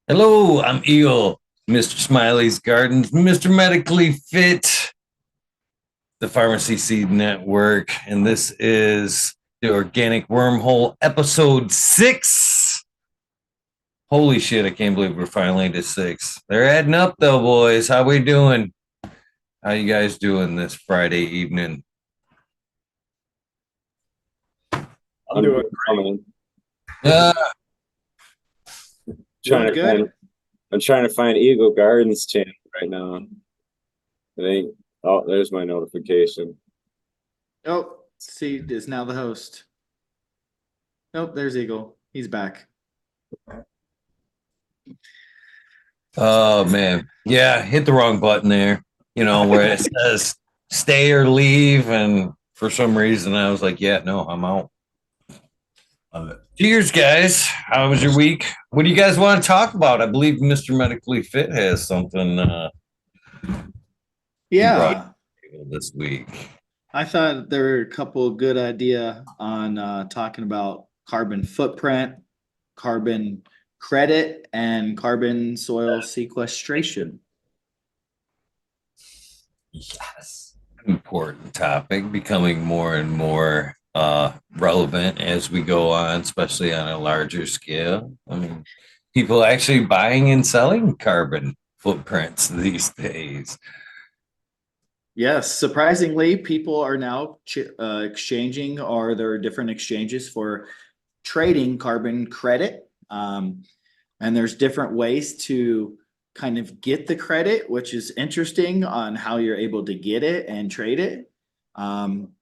Hello, I'm Eagle, Mr. Smiley's Gardens, Mr. Medically Fit, the Pharmacy Seed Network, and this is the Organic Wormhole, episode 6. Holy shit, I can't believe we're finally to 6. They're adding up though, boys. How we doing? How you guys doing this Friday evening? I'm doing great. Uh, Trying Doing to good. find, I'm trying to find Eagle Gardens channel right now. I think. Oh, there's my notification. Oh, see, is now the host. Nope, there's Eagle. He's back. oh man. Yeah, hit the wrong button there. Where it says stay or leave, and for some reason I was like, yeah, no, I'm out. Cheers, guys. How was your week? What do you guys want to talk about? I believe Mr. Medically Fit has something he brought Yeah, this week. I thought there were a couple of good idea on talking about carbon footprint, carbon credit, and carbon soil sequestration. Yes. Important topic, becoming more and more relevant as we go on, especially on a larger scale. I mean, people actually buying and selling carbon footprints these days. Yes, surprisingly, people are now exchanging, or there are different exchanges for trading carbon credit. And there's different ways to kind of get the credit, which is interesting on how you're able to get it and trade it. Um,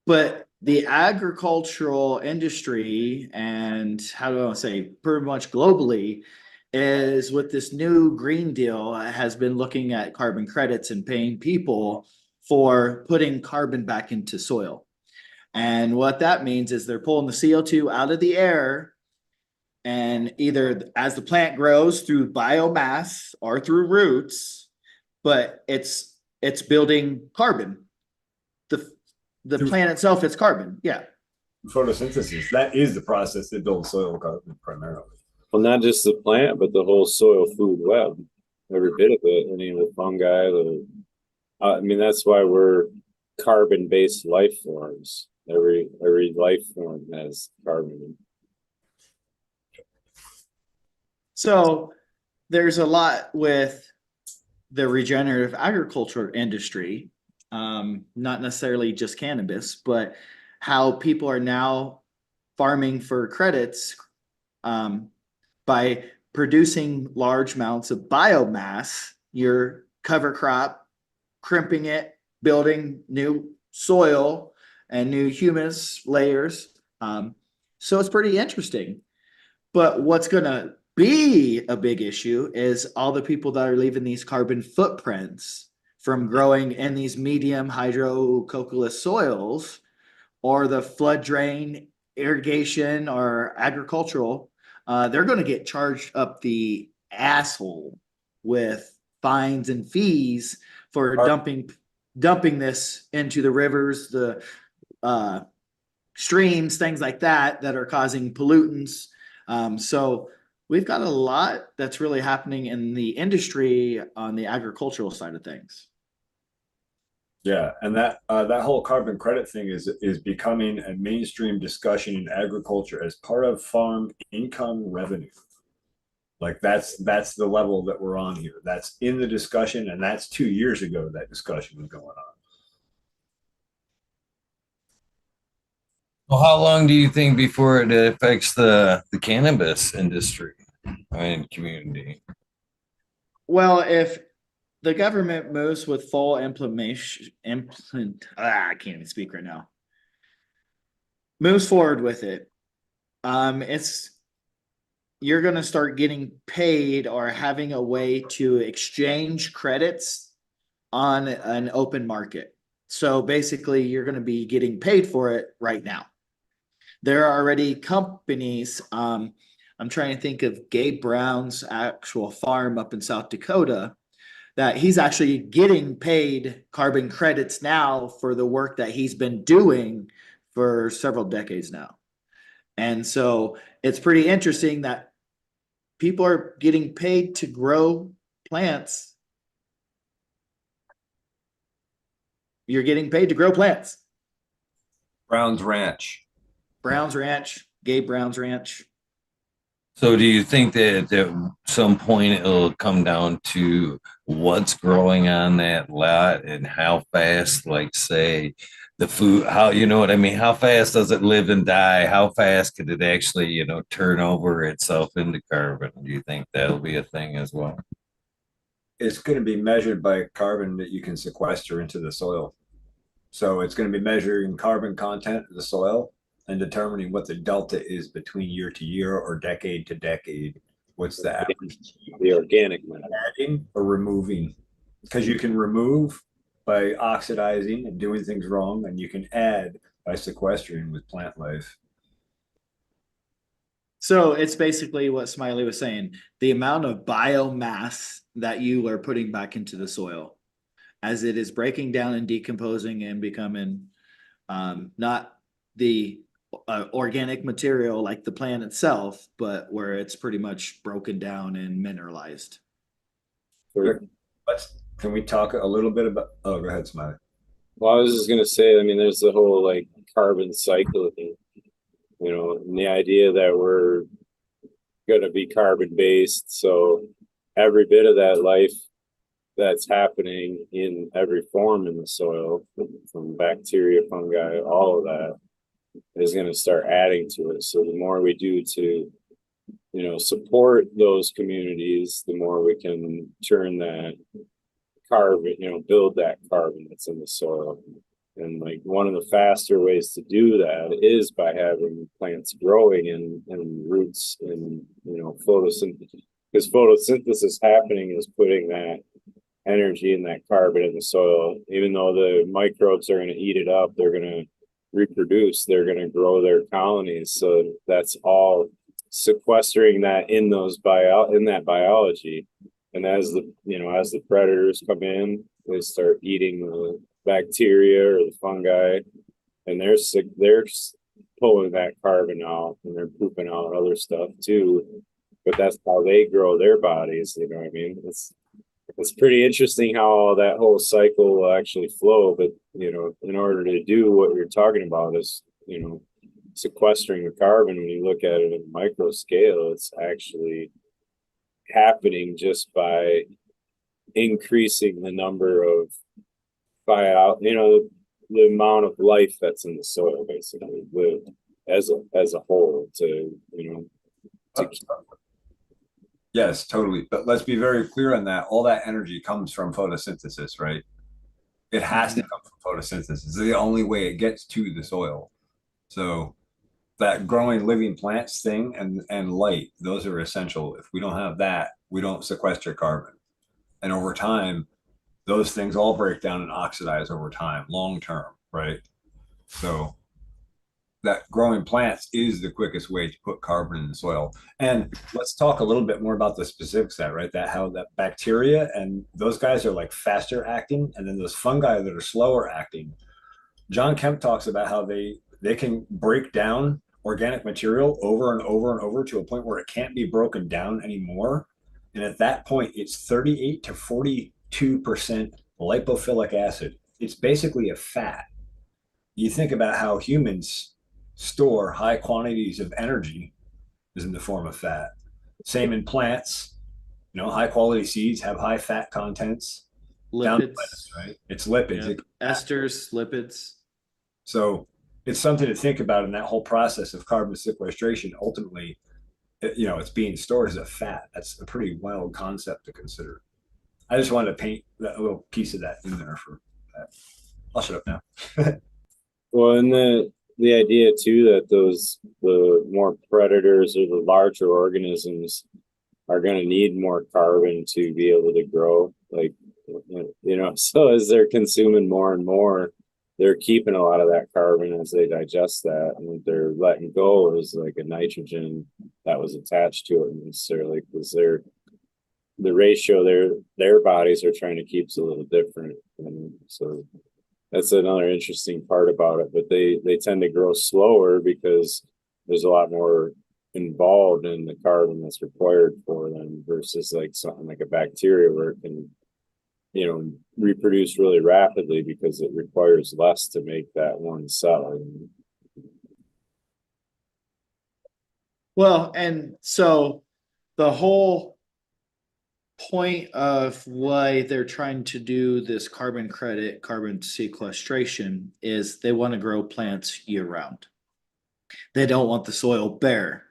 but the agricultural industry, and how do I say, pretty much globally, is with this new Green Deal has been looking at carbon credits and paying people for putting carbon back into soil. And what that means is they're pulling the CO2 out of the air, and either as the plant grows through biomass or through roots, but it's building carbon. The the Through plant itself is carbon. Yeah. photosynthesis. That is the process that builds soil carbon primarily. Well, not just the plant, but the whole soil food web. Every bit of it. Any of the fungi. I mean, that's why we're carbon-based life forms. Every life form has carbon. So there's a lot with the regenerative agriculture industry, not necessarily just cannabis, but how people are now farming for credits, by producing large amounts of biomass, your cover crop, crimping it, building new soil and new humus layers. So it's pretty interesting. But what's going to be a big issue is all the people that are leaving these carbon footprints from growing in these medium hydrococolous soils, or the flood drain irrigation or agricultural. They're going to get charged up the asshole with fines and fees for dumping this into the rivers, the uh, streams, things like that are causing pollutants. So we've got a lot that's really happening in the industry on the agricultural side of things. Yeah, and that whole carbon credit thing is becoming a mainstream discussion in agriculture as part of farm income revenue. Like that's the level that we're on here. That's in the discussion, and that's 2 years ago that discussion was going on. Well, how long do you think before it affects the cannabis industry and community? Well, if the government moves with full I can't even speak right now. Moves forward with it. It's you're going to start getting paid or having a way to exchange credits on an open market. So basically, you're going to be getting paid for it right now. There are already companies. I'm trying to think of Gabe Brown's actual farm up in South Dakota, that he's actually getting paid carbon credits now for the work that he's been doing for several decades now. And so it's pretty interesting that people are getting paid to grow plants. You're getting paid to grow plants. Brown's Ranch. Brown's Ranch, Gabe Brown's Ranch. So do you think that at some point it'll come down to what's growing on that lot and how fast, like say, the food, how, you know what I mean? How fast does it live and die? How fast could it actually, turn over itself into carbon? Do you think that'll be a thing as well? It's going to be measured by carbon that you can sequester into the soil. So it's going to be measuring carbon content of the soil and determining what the delta is between year to year or decade to decade. What's the average? The organic matter. Adding or removing? Because you can remove by oxidizing and doing things wrong, and you can add by sequestering with plant life. So it's basically what Smiley was saying, the amount of biomass that you are putting back into the soil as it is breaking down and decomposing and becoming not the organic material like the plant itself, but where it's pretty much broken down and mineralized. Can we talk a little bit about, oh, go ahead, Smiley. Well, I was just gonna say, I mean, there's the whole like carbon cycle thing, and the idea that we're gonna be carbon based. So every bit of that life that's happening in every form in the soil, from bacteria, fungi, all of that is gonna start adding to it. So the more we do to, support those communities, the more we can turn that carbon, build that carbon that's in the soil. And like one of the faster ways to do that is by having plants growing and roots and photosynthesis. Because photosynthesis happening is putting that energy and that carbon in the soil. Even though the microbes are going to eat it up, they're going to reproduce, they're going to grow their colonies. So that's all sequestering that in that biology. And as the predators come in, they start eating the bacteria or the fungi, and they're pulling that carbon out and they're pooping out other stuff too. But that's how they grow their bodies. You know what I mean? It's pretty interesting how that whole cycle will actually flow. But in order to do what you're talking about is sequestering the carbon. When you look at it at a micro scale, it's actually happening just by increasing the number of the amount of life that's in the soil, basically, as a whole, to Yes, totally. But let's be very clear on that. All that energy comes from photosynthesis, right? It has to come from photosynthesis. It's the only way it gets to the soil. So that growing living plants thing and light, those are essential. If we don't have that, we don't sequester carbon. And over time, those things all break down and oxidize over time, long term, right? So that growing plants is the quickest way to put carbon in the soil. And let's talk a little bit more about the specifics of that, right? How that bacteria and those guys are like faster acting, and then those fungi that are slower acting. John Kemp talks about how they can break down organic material over and over and over to a point where it can't be broken down anymore. And at that point, it's 38 to 42% lipophilic acid. It's basically a fat. You think about how humans store high quantities of energy is in the form of fat. Same in plants. High quality seeds have high fat contents. Lipids, right? It's lipids. Yeah. Esters, lipids. So it's something to think about in that whole process of carbon sequestration. Ultimately, it's being stored as a fat. That's a pretty wild concept to consider. I just wanted to paint that little piece of that in there for that. I'll shut up now. Well, and the idea too that the more predators or the larger organisms are going to need more carbon to be able to grow. Like, so as they're consuming more and more, they're keeping a lot of that carbon as they digest that, and what they're letting go is like a nitrogen that was attached to it necessarily, because the ratio their bodies are trying to keep is a little different. And so that's another interesting part about it. But they tend to grow slower because there's a lot more involved in the carbon that's required for them versus like something like a bacteria where it can, reproduce really rapidly because it requires less to make that one cell. Well, and so the whole point of why they're trying to do this carbon credit, carbon sequestration, is they want to grow plants year round. They don't want the soil bare.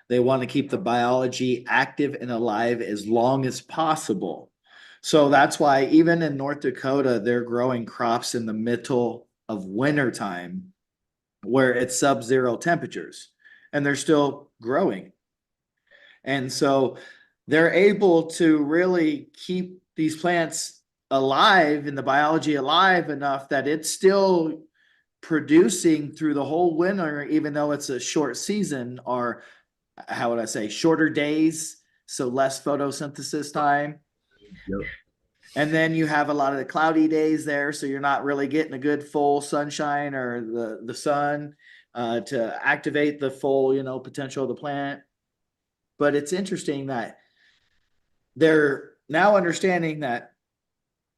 They want to keep the biology active and alive as long as possible. So that's why even in North Dakota, they're growing crops in the middle of wintertime where it's sub-zero temperatures and they're still growing. And so they're able to really keep these plants alive and the biology alive enough that it's still producing through the whole winter, even though it's a short season, or how would I say, shorter days, so less photosynthesis time. Yep. And then you have a lot of the cloudy days there, so you're not really getting a good full sunshine or the sun to activate the full, potential of the plant. But it's interesting that they're now understanding that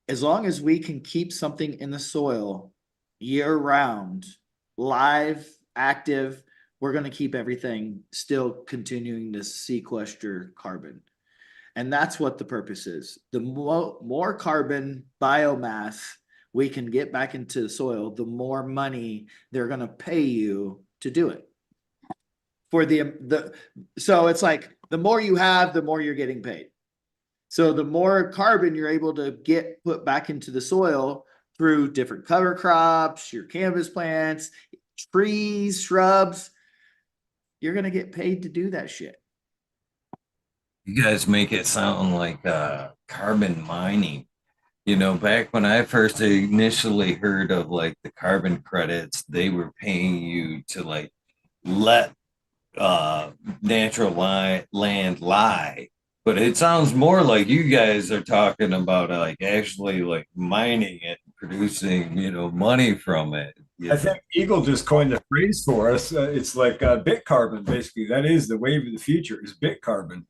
as long as we can keep something in the soil year round, live, active, we're going to keep everything still continuing to sequester carbon. And that's what the purpose is. The more carbon biomass we can get back into the soil, the more money they're going to pay you to do it. So it's like the more you have, the more you're getting paid. So the more carbon you're able to get put back into the soil through different cover crops, your cannabis plants, trees, shrubs, you're going to get paid to do that shit. You guys make it sound like carbon mining. Back when I first initially heard of like the carbon credits, they were paying you to like let natural land lie. But it sounds more like you guys are talking about like actually like mining it, producing, money from it. I think Eagle just coined the phrase for us. It's like bit carbon, basically. That is the wave of the future, is bit carbon.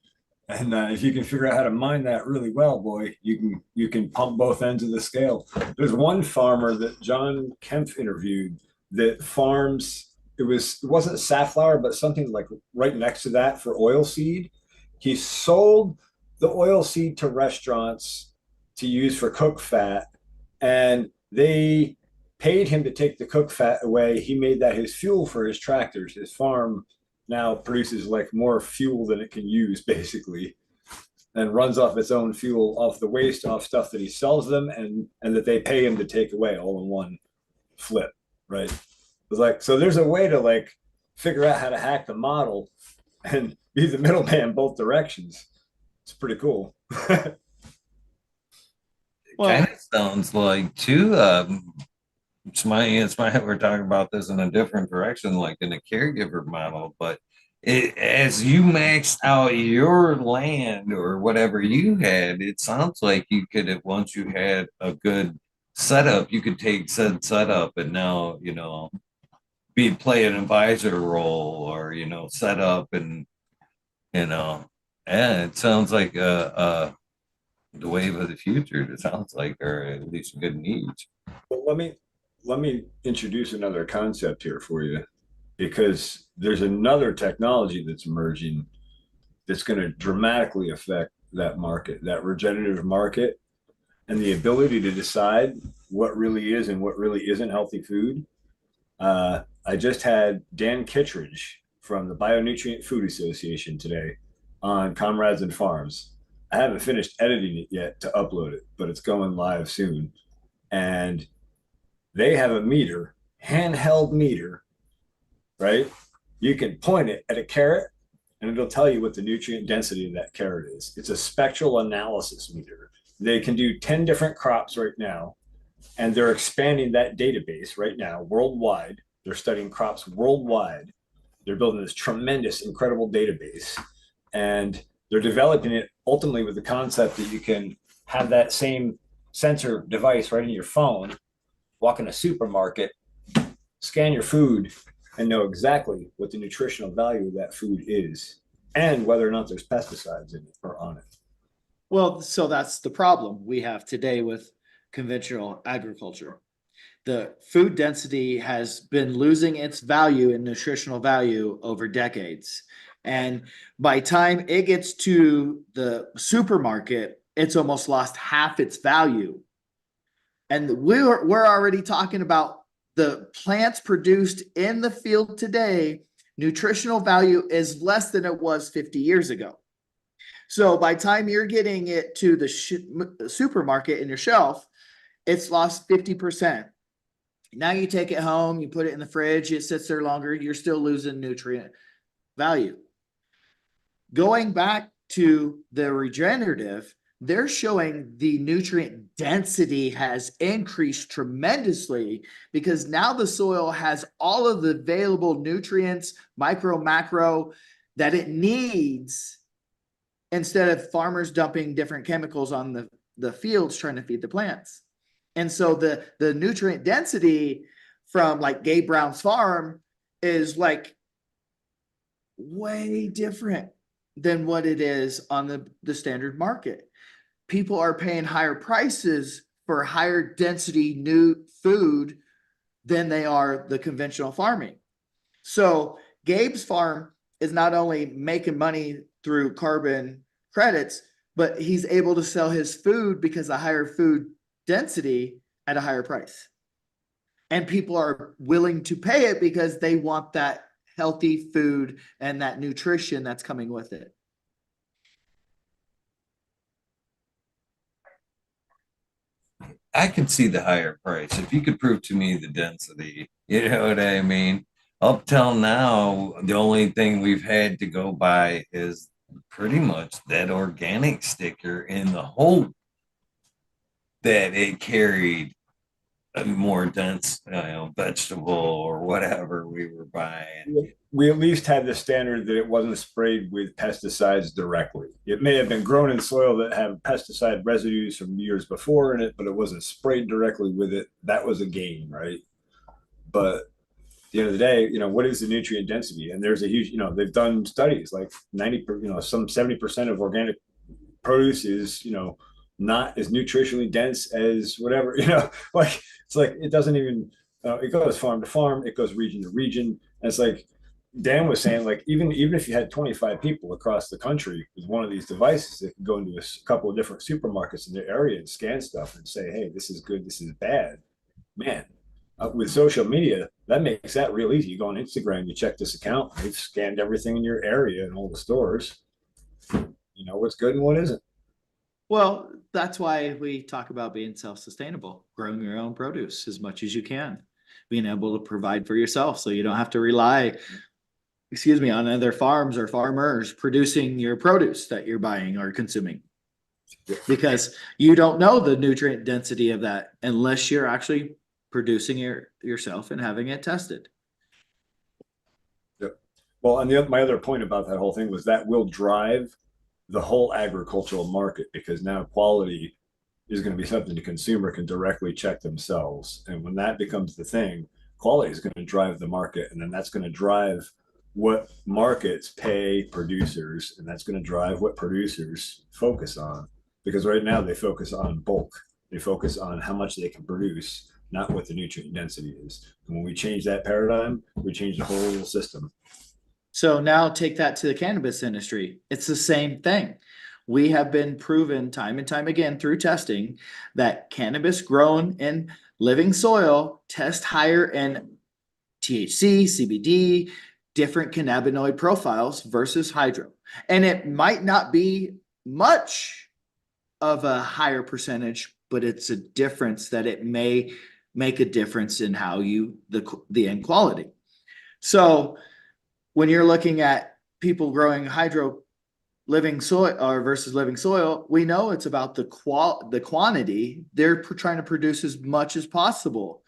And if you can figure out how to mine that really well, boy, you can pump both ends of the scale. There's one farmer that John Kempf interviewed that farms. It wasn't safflower, but something like right next to that for oil seed. He sold the oil seed to restaurants to use for cook fat, and they paid him to take the cook fat away. He made that his fuel for his tractors. His farm now produces like more fuel than it can use, basically, and runs off its own fuel, off the waste, off stuff that he sells them and that they pay him to take away all in one flip, right? It's like, so there's a way to like figure out how to hack the model and be the middleman both directions. It's pretty cool. It kind of sounds like too. We're talking about this in a different direction, like in a caregiver model. But as you maxed out your land or whatever you had, it sounds like you could, once you had a good setup, you could take said setup and now play an advisor role or set up and it sounds like the wave of the future. It sounds like, or at least a good niche. Well, let me introduce another concept here for you, because there's another technology that's emerging that's going to dramatically affect that market, that regenerative market, and the ability to decide what really is and what really isn't healthy food. I just had Dan Kittredge from the Bionutrient Food Association today on Comrades and Farms. I haven't finished editing it yet to upload it, but it's going live soon. And they have a meter, handheld meter, right? You can point it at a carrot and it'll tell you what the nutrient density of that carrot is. It's a spectral analysis meter. They can do 10 different crops right now, and they're expanding that database right now worldwide. They're studying crops worldwide. They're building this tremendous, incredible database, and they're developing it ultimately with the concept that you can have that same sensor device right in your phone, walk in a supermarket, scan your food, and know exactly what the nutritional value of that food is and whether or not there's pesticides in it or on it. Well, so that's the problem we have today with conventional agriculture. The food density has been losing its value and nutritional value over decades. And by time it gets to the supermarket, it's almost lost half its value. And we're already talking about the plants produced in the field today, nutritional value is less than it was 50 years ago. So by the time you're getting it to the supermarket in your shelf, it's lost 50%. Now you take it home, you put it in the fridge, it sits there longer, you're still losing nutrient value. Going back to the regenerative, they're showing the nutrient density has increased tremendously because now the soil has all of the available nutrients, micro, macro, that it needs, instead of farmers dumping different chemicals on the fields trying to feed the plants. And so the nutrient density from like Gabe Brown's farm is like way different than what it is on the standard market. People are paying higher prices for higher density new food than they are the conventional farming. So Gabe's farm is not only making money through carbon credits, but he's able to sell his food because of higher food density at a higher price. And people are willing to pay it because they want that healthy food and that nutrition that's coming with it. I could see the higher price if you could prove to me the density. You know what I mean? Up till now, the only thing we've had to go by is pretty much that organic sticker in the hope that it carried a more dense, vegetable or whatever we were buying. We at least had the standard that it wasn't sprayed with pesticides directly. It may have been grown in soil that had pesticide residues from years before in it, but it wasn't sprayed directly with it. That was a gain, right? But at the end of the day, what is the nutrient density? And there's a huge, they've done studies like 90, some 70% of organic produce is, not as nutritionally dense as whatever, like it's like it doesn't even it goes farm to farm, it goes region to region. And it's like Dan was saying, like even if you had 25 people across the country with one of these devices that could go into a couple of different supermarkets in their area and scan stuff and say, hey, this is good, this is bad, man. With social media, that makes that real easy. You go on Instagram, you check this account, they've scanned everything in your area and all the stores. You know what's good and what isn't. Well, that's why we talk about being self-sustainable, growing your own produce as much as you can, being able to provide for yourself so you don't have to rely, on other farms or farmers producing your produce that you're buying or consuming. Because you don't know the nutrient density of that unless you're actually producing yourself and having it tested. Yep. Well, and my other point about that whole thing was that will drive the whole agricultural market, because now quality is going to be something the consumer can directly check themselves. And when that becomes the thing, quality is going to drive the market. And then that's going to drive what markets pay producers. And that's going to drive what producers focus on. Because right now they focus on bulk. They focus on how much they can produce, not what the nutrient density is. And when we change that paradigm, we change the whole system. So now take that to the cannabis industry. It's the same thing. We have been proven time and time again through testing that cannabis grown in living soil test higher in THC, CBD, different cannabinoid profiles versus hydro. And it might not be much of a higher percentage, but it's a difference that it may make a difference in how the end quality. So when you're looking at people growing hydro living soil or versus living soil, we know it's about the quantity. They're trying to produce as much as possible.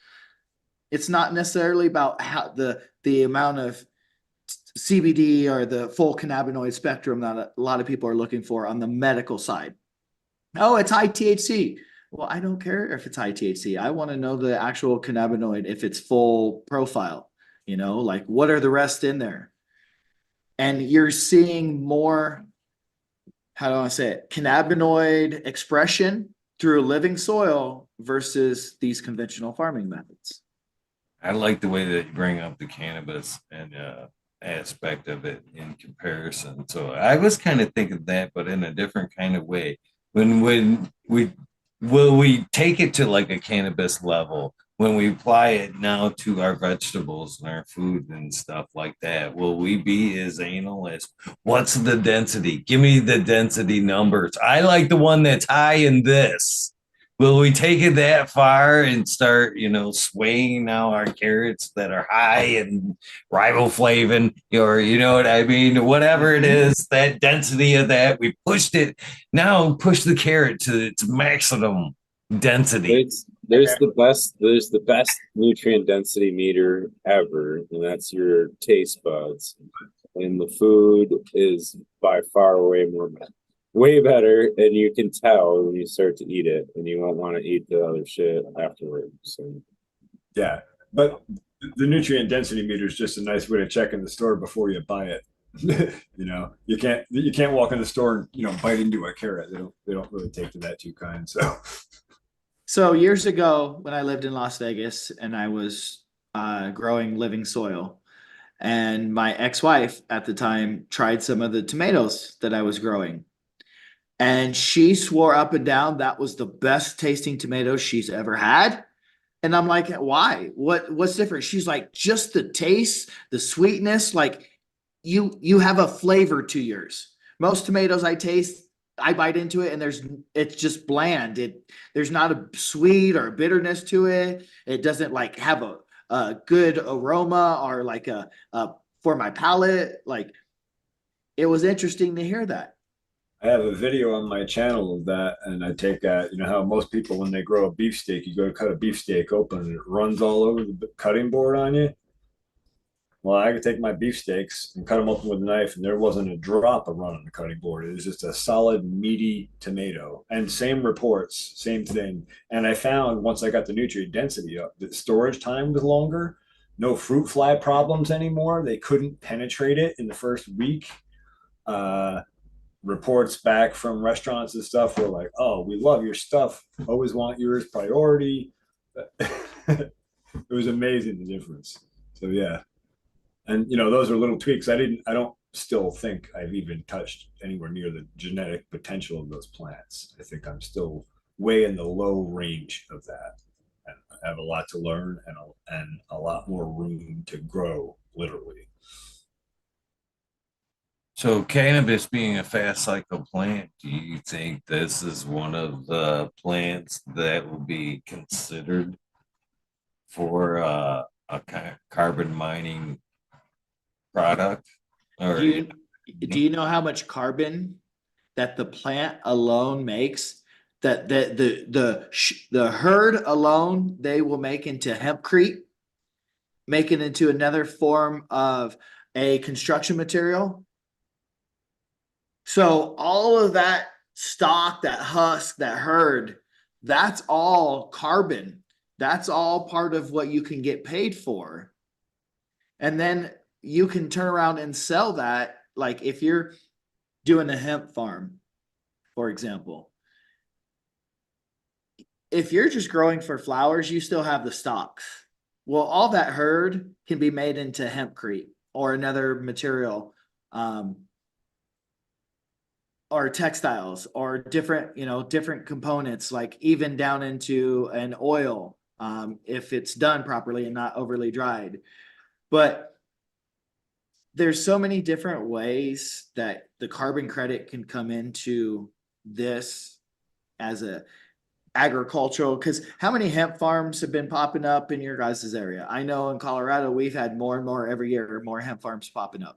It's not necessarily about how the amount of CBD or the full cannabinoid spectrum that a lot of people are looking for on the medical side. Oh, it's high THC. Well, I don't care if it's high THC. I want to know the actual cannabinoid if it's full profile. like what are the rest in there? And you're seeing more, how do I say it, cannabinoid expression through living soil versus these conventional farming methods. I like the way that you bring up the cannabis and aspect of it in comparison. So I was kind of thinking that, but in a different kind of way. When we take it to like a cannabis level, when we apply it now to our vegetables and our food and stuff like that, will we be as anal as what's the density? Give me the density numbers. I like the one that's high in this. Will we take it that far and start, swaying now our carrots that are high in riboflavin, or you know what I mean? Whatever it is, that density of that, we pushed it. Now push the carrot to its maximum density. There's the best nutrient density meter ever, and that's your taste buds. And the food is by far way better, and you can tell when you start to eat it, and you won't want to eat the other shit afterwards. So. Yeah, but the nutrient density meter is just a nice way to check in the store before you buy it. You can't walk in the store and bite into a carrot. They don't really take to that too kind. So years ago, when I lived in Las Vegas and I was growing living soil, and my ex-wife at the time tried some of the tomatoes that I was growing. And she swore up and down that was the best tasting tomatoes she's ever had. And I'm like, why? What's different? She's like, just the taste, the sweetness, like you have a flavor to yours. Most tomatoes I taste, I bite into it and it's just bland. There's not a sweet or a bitterness to it. It doesn't like have a good aroma or like a for my palate. Like it was interesting to hear that. I have a video on my channel of that, and I take that. You know how most people, when they grow a beefsteak, you go to cut a beefsteak open and it runs all over the cutting board on you. Well, I could take my beefsteaks and cut them open with a knife, and there wasn't a drop of run on the cutting board. It was just a solid, meaty tomato. And same reports, same thing. And I found once I got the nutrient density up, that storage time was longer. No fruit fly problems anymore. They couldn't penetrate it in the first week. Reports back from restaurants and stuff were like, oh, we love your stuff, always want yours priority. It was amazing, the difference. So yeah, and those are little tweaks. I don't still think I've even touched anywhere near the genetic potential of those plants. I think I'm still way in the low range of that, and I have a lot to learn and a lot more room to grow, literally. So cannabis being a fast cycle plant, do you think this is one of the plants that will be considered for a carbon mining product? Or Do you know how much carbon that the plant alone makes? That the herd alone they will make into hempcrete, make it into another form of a construction material. So all of that stock, that husk, that herd, that's all carbon. That's all part of what you can get paid for. And then you can turn around and sell that. Like if you're doing a hemp farm, for example, if you're just growing for flowers, you still have the stalks. Well, all that herd can be made into hempcrete or another material. Or textiles or different components, like even down into an oil, if it's done properly and not overly dried. But there's so many different ways that the carbon credit can come into this as a agricultural, because how many hemp farms have been popping up in your guys' area? I know in Colorado, we've had more and more every year, more hemp farms popping up.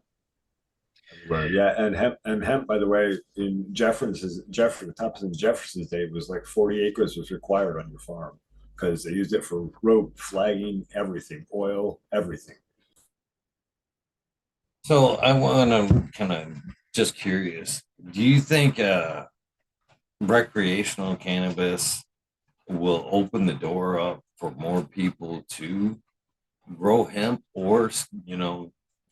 Right. Yeah, and hemp, by the way, in Jefferson's day was like 40 acres was required on your farm because they used it for rope, flagging, everything, oil, everything. So I want to kind of just curious, do you think recreational cannabis will open the door up for more people to grow hemp or,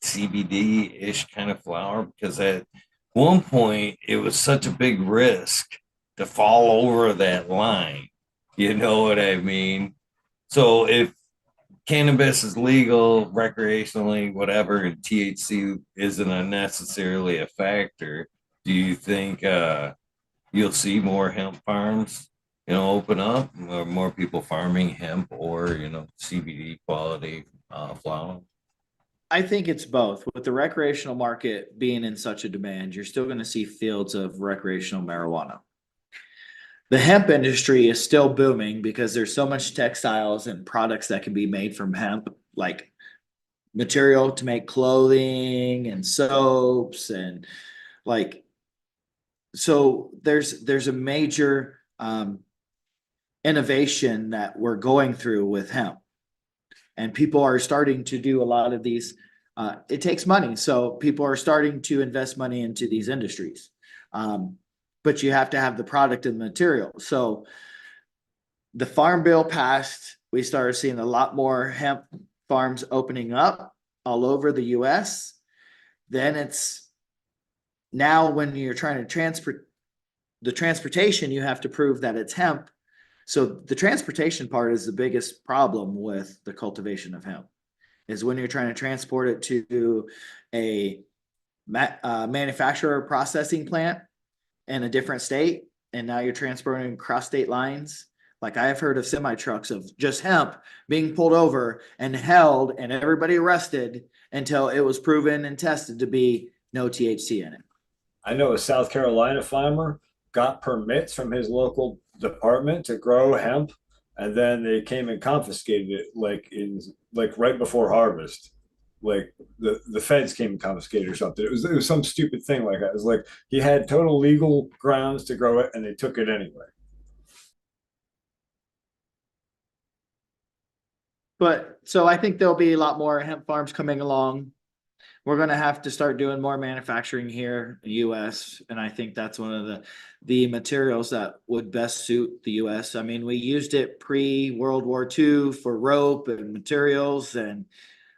CBD-ish kind of flower, because at one point it was such a big risk to fall over that line. You know what I mean? So if cannabis is legal recreationally, whatever, and THC isn't unnecessarily a factor, do you think you'll see more hemp farms, open up, or more people farming hemp or, CBD quality flower? I think it's both. With the recreational market being in such a demand, you're still going to see fields of recreational marijuana. The hemp industry is still booming because there's so much textiles and products that can be made from hemp, like material to make clothing and soaps and like so there's a major innovation that we're going through with hemp, and people are starting to do a lot of these. It takes money, so people are starting to invest money into these industries, but you have to have the product and the material. So the farm bill passed, we started seeing a lot more hemp farms opening up all over the US. Then it's now when you're trying to transport the transportation, you have to prove that it's hemp. So the transportation part is the biggest problem with the cultivation of hemp, is when you're trying to transport it to a manufacturer processing plant in a different state, and now you're transporting across state lines. Like I have heard of semi trucks of just hemp being pulled over and held and everybody arrested until it was proven and tested to be no THC in it. I know a South Carolina farmer got permits from his local department to grow hemp, and then they came and confiscated it like right before harvest. Like the feds came and confiscated or something. It was some stupid thing like that. It was like he had total legal grounds to grow it, and they took it anyway. But so I think there'll be a lot more hemp farms coming along. We're going to have to start doing more manufacturing here in the US. And I think that's one of the materials that would best suit the US. I mean, we used it pre-World War II for rope and materials. And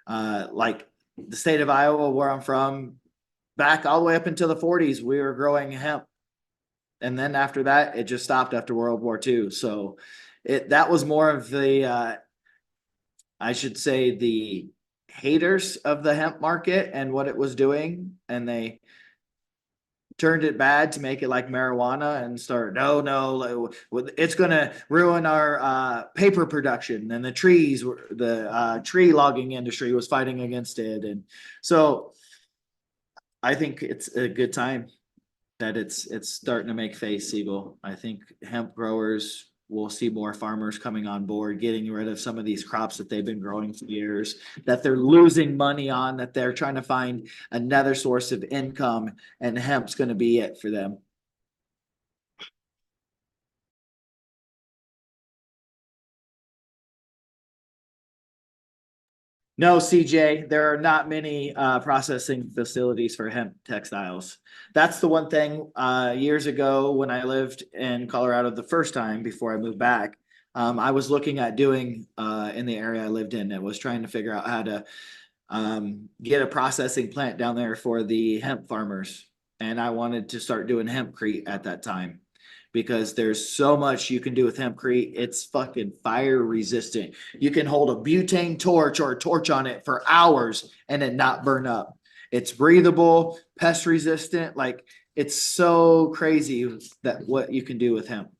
like the state of Iowa, where I'm from, back all the way up until the 40s, we were growing hemp. And then after that, it just stopped after World War II. So that was more of the, I should say, the haters of the hemp market and what it was doing, and they turned it bad to make it like marijuana and start no, it's going to ruin our paper production, and the tree logging industry was fighting against it. And so I think it's a good time that it's starting to make face, Siegel. I think hemp growers will see more farmers coming on board, getting rid of some of these crops that they've been growing for years, that they're losing money on, that they're trying to find another source of income, and hemp's going to be it for them. No, CJ, there are not many processing facilities for hemp textiles. That's the one thing years ago when I lived in Colorado the first time before I moved back, I was looking at doing in the area I lived in. It was trying to figure out how to get a processing plant down there for the hemp farmers. And I wanted to start doing hempcrete at that time, because there's so much you can do with hempcrete. It's fucking fire resistant. You can hold a butane torch or a torch on it for hours and it not burn up. It's breathable, pest resistant. Like, it's so crazy that what you can do with hemp.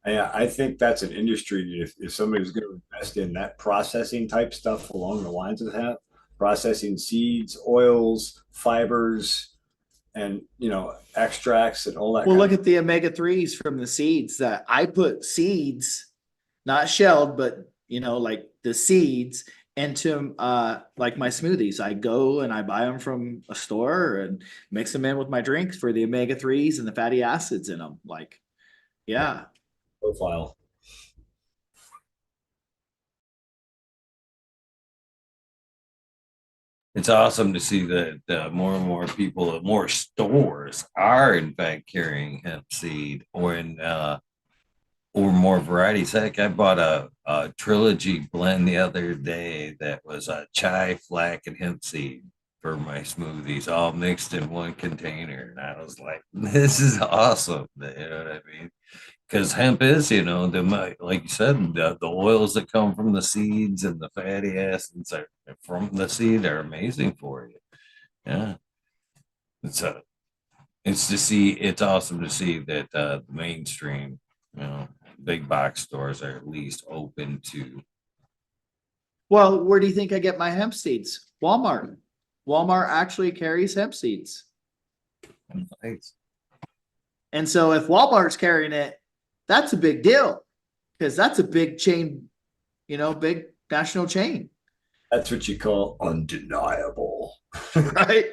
Yeah, I think that's an industry. If somebody's going to invest in that processing type stuff along the lines of that, processing seeds, oils, fibers, and extracts and all that. Well, look at the omega-3s from the seeds that I put seeds, not shelled, but like the seeds into like my smoothies. I go and I buy them from a store and mix them in with my drinks for the omega-3s and the fatty acids in them. Like, yeah. Profile. It's awesome to see that more and more people, more stores are in fact carrying hemp seed, or in or more varieties. Heck, I bought a trilogy blend the other day that was a chai, flax, and hemp seed for my smoothies, all mixed in one container. And I was like, this is awesome. You know what I mean? Because hemp is, like you said, the oils that come from the seeds and the fatty acids are, from the seed are amazing for you. Yeah. It's a it's awesome to see that the mainstream, you know, big box stores are at least open to. Well, where do you think I get my hemp seeds? Walmart. Walmart actually carries hemp seeds. Nice. And so if Walmart's carrying it, that's a big deal because that's a big chain, big national chain, That's what you call undeniable. right?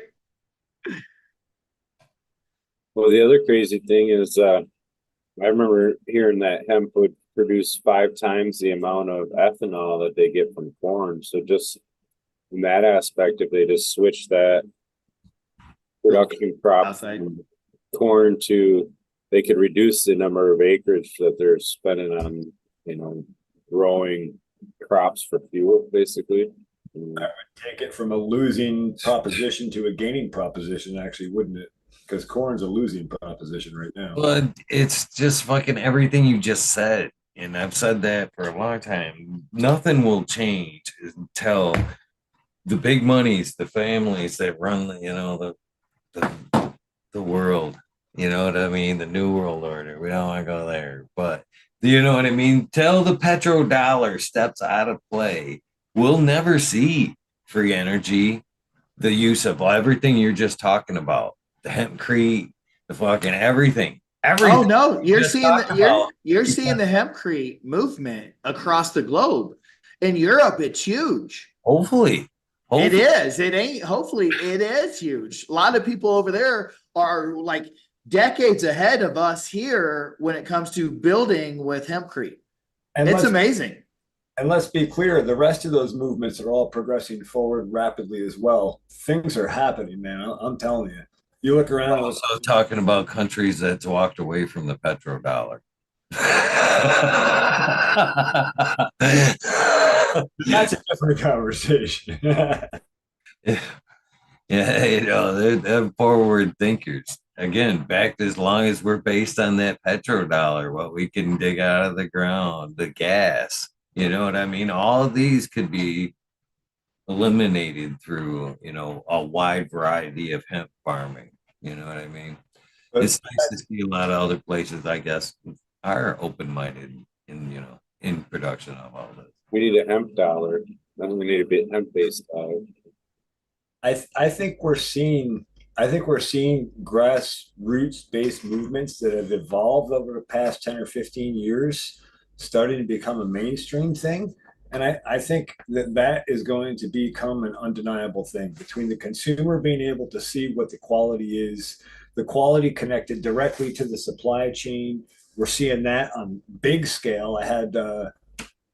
Well, the other crazy thing is, I remember hearing that hemp would produce 5 times the amount of ethanol that they get from corn. So just in that aspect, if they just switch that production crop Outside. from corn to, they could reduce the number of acres that they're spending on, growing crops for fuel, basically. Take it from a losing proposition to a gaining proposition, actually, wouldn't it? Because corn's a losing proposition right now. But it's just fucking everything you just said. And I've said that for a long time. Nothing will change until the big monies, the families that run, the world. You know what I mean? The new world order. We don't want to go there, but you know what I mean? Till the petrodollar steps out of play, we'll never see free energy, the use of everything you're just talking about, the hempcrete, the fucking everything. Oh no, you're just seeing talked about. you're seeing the hempcrete movement across the globe. In Europe, it's huge. Hopefully. It is. It ain't. Hopefully, it is huge. A lot of people over there are like decades ahead of us here when it comes to building with hempcrete. And It's amazing. And let's be clear, the rest of those movements are all progressing forward rapidly as well. Things are happening, man. I'm telling you. You look We're around. also talking about countries that's walked away from the petrodollar. That's a different conversation. Yeah, they're forward thinkers. Again, back as long as we're based on that petrodollar, what we can dig out of the ground, the gas, you know what I mean? All of these could be eliminated through, a wide variety of hemp farming. You know what I mean? But It's nice to see a lot of other places, I guess, are open-minded in production of all this. We need a hemp dollar. Then we need a bit hemp-based dollar. I think we're seeing grassroots based movements that have evolved over the past 10 or 15 years starting to become a mainstream thing. And I think that is going to become an undeniable thing between the consumer being able to see what the quality is, the quality connected directly to the supply chain. We're seeing that on big scale. I had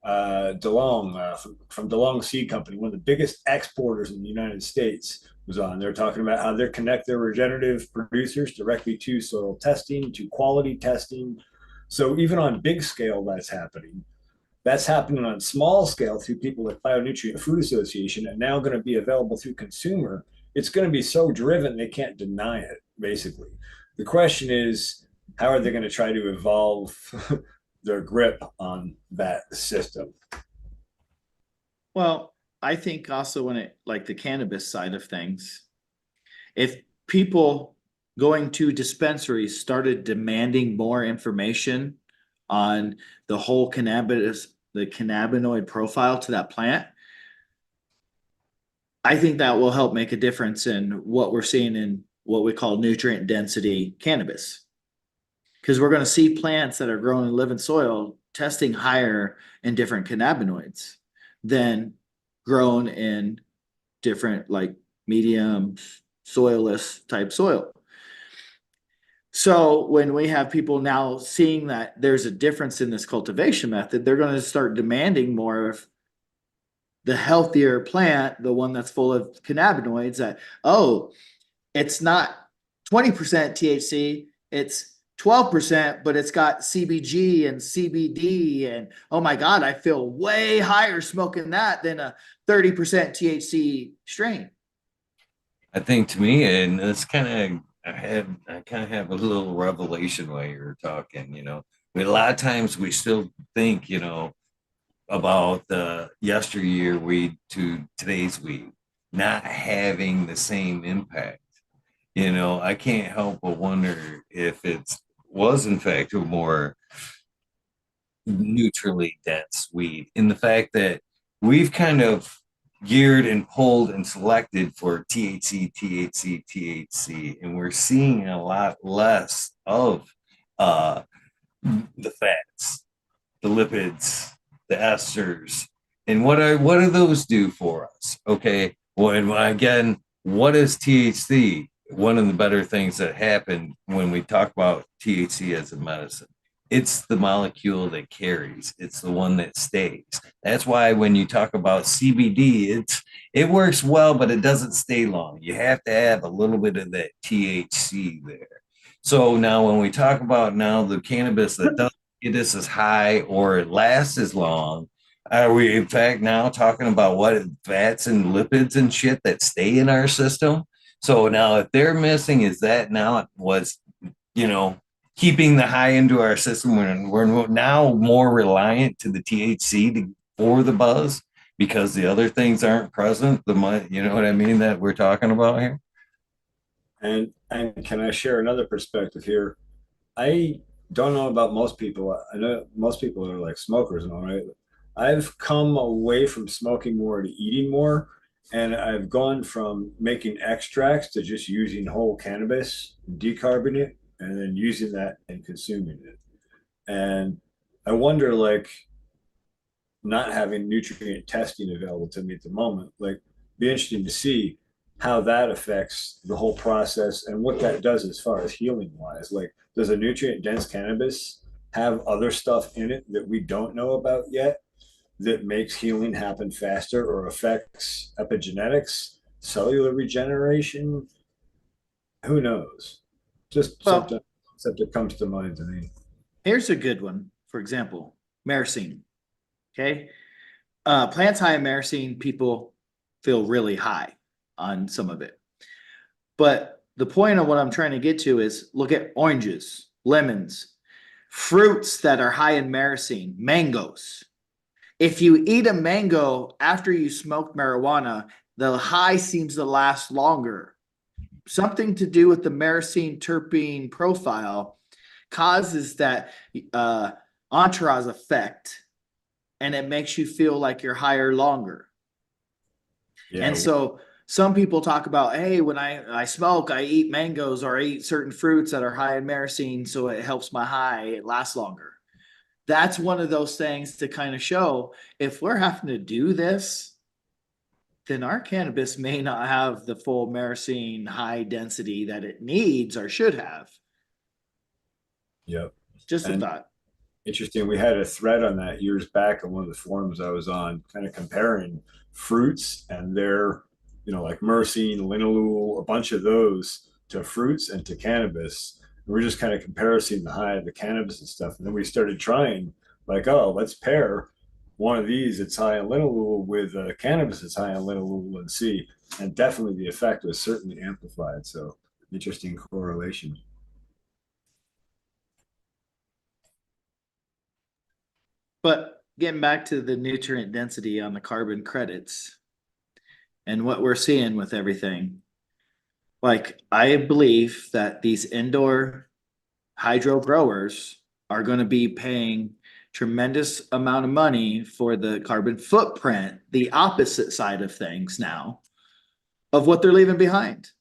DeLong from DeLong Seed Company, one of the biggest exporters in the United States, was on. They're talking about how they connect their regenerative producers directly to soil testing, to quality testing. So even on big scale, that's happening. That's happening on small scale through people like Bionutrient Food Association, and now going to be available through consumer. It's going to be so driven they can't deny it. Basically, the question is, how are they going to try to evolve their grip on that system? Well, I think also when it like the cannabis side of things, if people going to dispensaries started demanding more information on the whole cannabis, the cannabinoid profile to that plant, I think that will help make a difference in what we're seeing in what we call nutrient density cannabis. Because we're going to see plants that are grown in living soil testing higher in different cannabinoids than grown in different like medium soilless type soil. So when we have people now seeing that there's a difference in this cultivation method, they're going to start demanding more of the healthier plant, the one that's full of cannabinoids that, oh, it's not 20% THC, it's 12%, but it's got CBG and CBD, and oh my God, I feel way higher smoking that than a 30% THC strain. I think to me, and it's kind of I kind of have a little revelation while you're talking. A lot of times we still think, about the yesteryear weed to today's weed not having the same impact. I can't help but wonder if it was in fact a more neutrally dense weed in the fact that we've kind of geared and pulled and selected for THC, THC, THC, and we're seeing a lot less of uh, the fats, the lipids, the esters. And what do those do for us? Okay. Well, and again, what is THC? One of the better things that happen when we talk about THC as a medicine, it's the molecule that carries. It's the one that stays. That's why when you talk about CBD, it works well, but it doesn't stay long. You have to have a little bit of that THC there. So now when we talk about now the cannabis that doesn't get us as high or it lasts as long, are we in fact now talking about what fats and lipids and shit that stay in our system? So now if they're missing, is that now was, you know, keeping the high into our system when we're now more reliant to the THC for the buzz because the other things aren't present, you know what I mean, that we're talking about here? And can I share another perspective here? I don't know about most people. I know most people are like smokers and all right. I've come away from smoking more to eating more, and I've gone from making extracts to just using whole cannabis, decarbonate it, and then using that and consuming it. And I wonder, like, not having nutrient testing available to me at the moment, like, be interesting to see how that affects the whole process and what that does as far as healing wise. Like, does a nutrient dense cannabis have other stuff in it that we don't know about yet that makes healing happen faster or affects epigenetics, cellular regeneration? Who knows? Just something Well, that comes to mind to me. here's a good one. For example, myrcene. Okay. Plants high in myrcene, people feel really high on some of it. But the point of what I'm trying to get to is look at oranges, lemons, fruits that are high in myrcene, mangoes. If you eat a mango after you smoke marijuana, the high seems to last longer. Something to do with the myrcene terpene profile causes that entourage effect, and it makes you feel like you're higher longer. Yeah. And so some people talk about, hey, when I smoke, I eat mangoes or I eat certain fruits that are high in myrcene, so it helps my high, it lasts longer. That's one of those things to kind of show if we're having to do this, then our cannabis may not have the full myrcene high density that it needs or should have. Yep. Just a And thought. interesting. We had a thread on that years back on one of the forums I was on, kind of comparing fruits and their, like myrcene, linalool, a bunch of those to fruits and to cannabis. And we're just kind of comparing the high of the cannabis and stuff. And then we started trying, like, oh, let's pair one of these that's high in linalool with cannabis that's high in linalool and see. And definitely the effect was certainly amplified. So interesting correlation. But getting back to the nutrient density on the carbon credits and what we're seeing with everything, like I believe that these indoor hydro growers are going to be paying tremendous amount of money for the carbon footprint, the opposite side of things now of what they're leaving behind.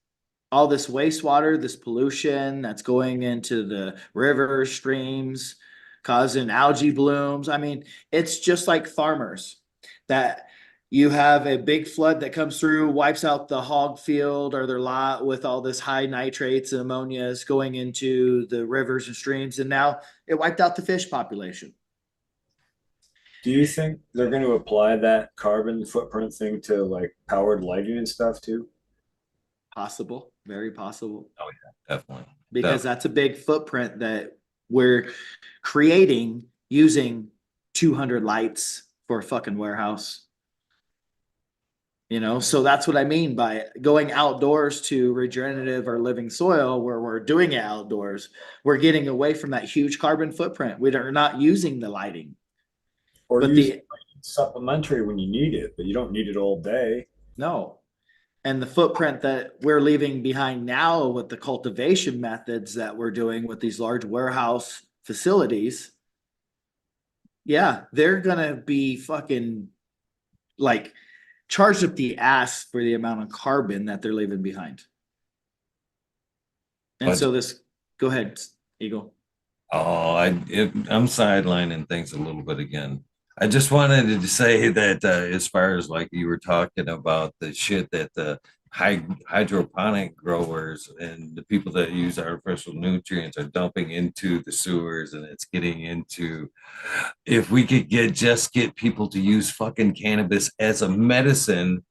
All this wastewater, this pollution that's going into the rivers, streams, causing algae blooms. I mean, it's just like farmers that you have a big flood that comes through, wipes out the hog field or their lot with all this high nitrates and ammonias going into the rivers and streams. And now it wiped out the fish population. Do you think they're going to apply that carbon footprint thing to like powered lighting and stuff too? Possible, very possible. Oh yeah, definitely. because that's a big footprint that we're creating using 200 lights for a fucking warehouse. You know, so that's what I mean by going outdoors to regenerative or living soil where we're doing it outdoors. We're getting away from that huge carbon footprint. We are not using the lighting. Or But use supplementary when you need it, but you don't need it all day. no. And the footprint that we're leaving behind now with the cultivation methods that we're doing with these large warehouse facilities, yeah, they're gonna be fucking like charged up the ass for the amount of carbon that they're leaving behind. And But- so this, go ahead, Eagle. Oh, I'm sidelining things a little bit again. I just wanted to say that as far as like you were talking about the shit that the hydroponic growers and the people that use artificial nutrients are dumping into the sewers, and it's getting into, if we could get people to use fucking cannabis as a medicine,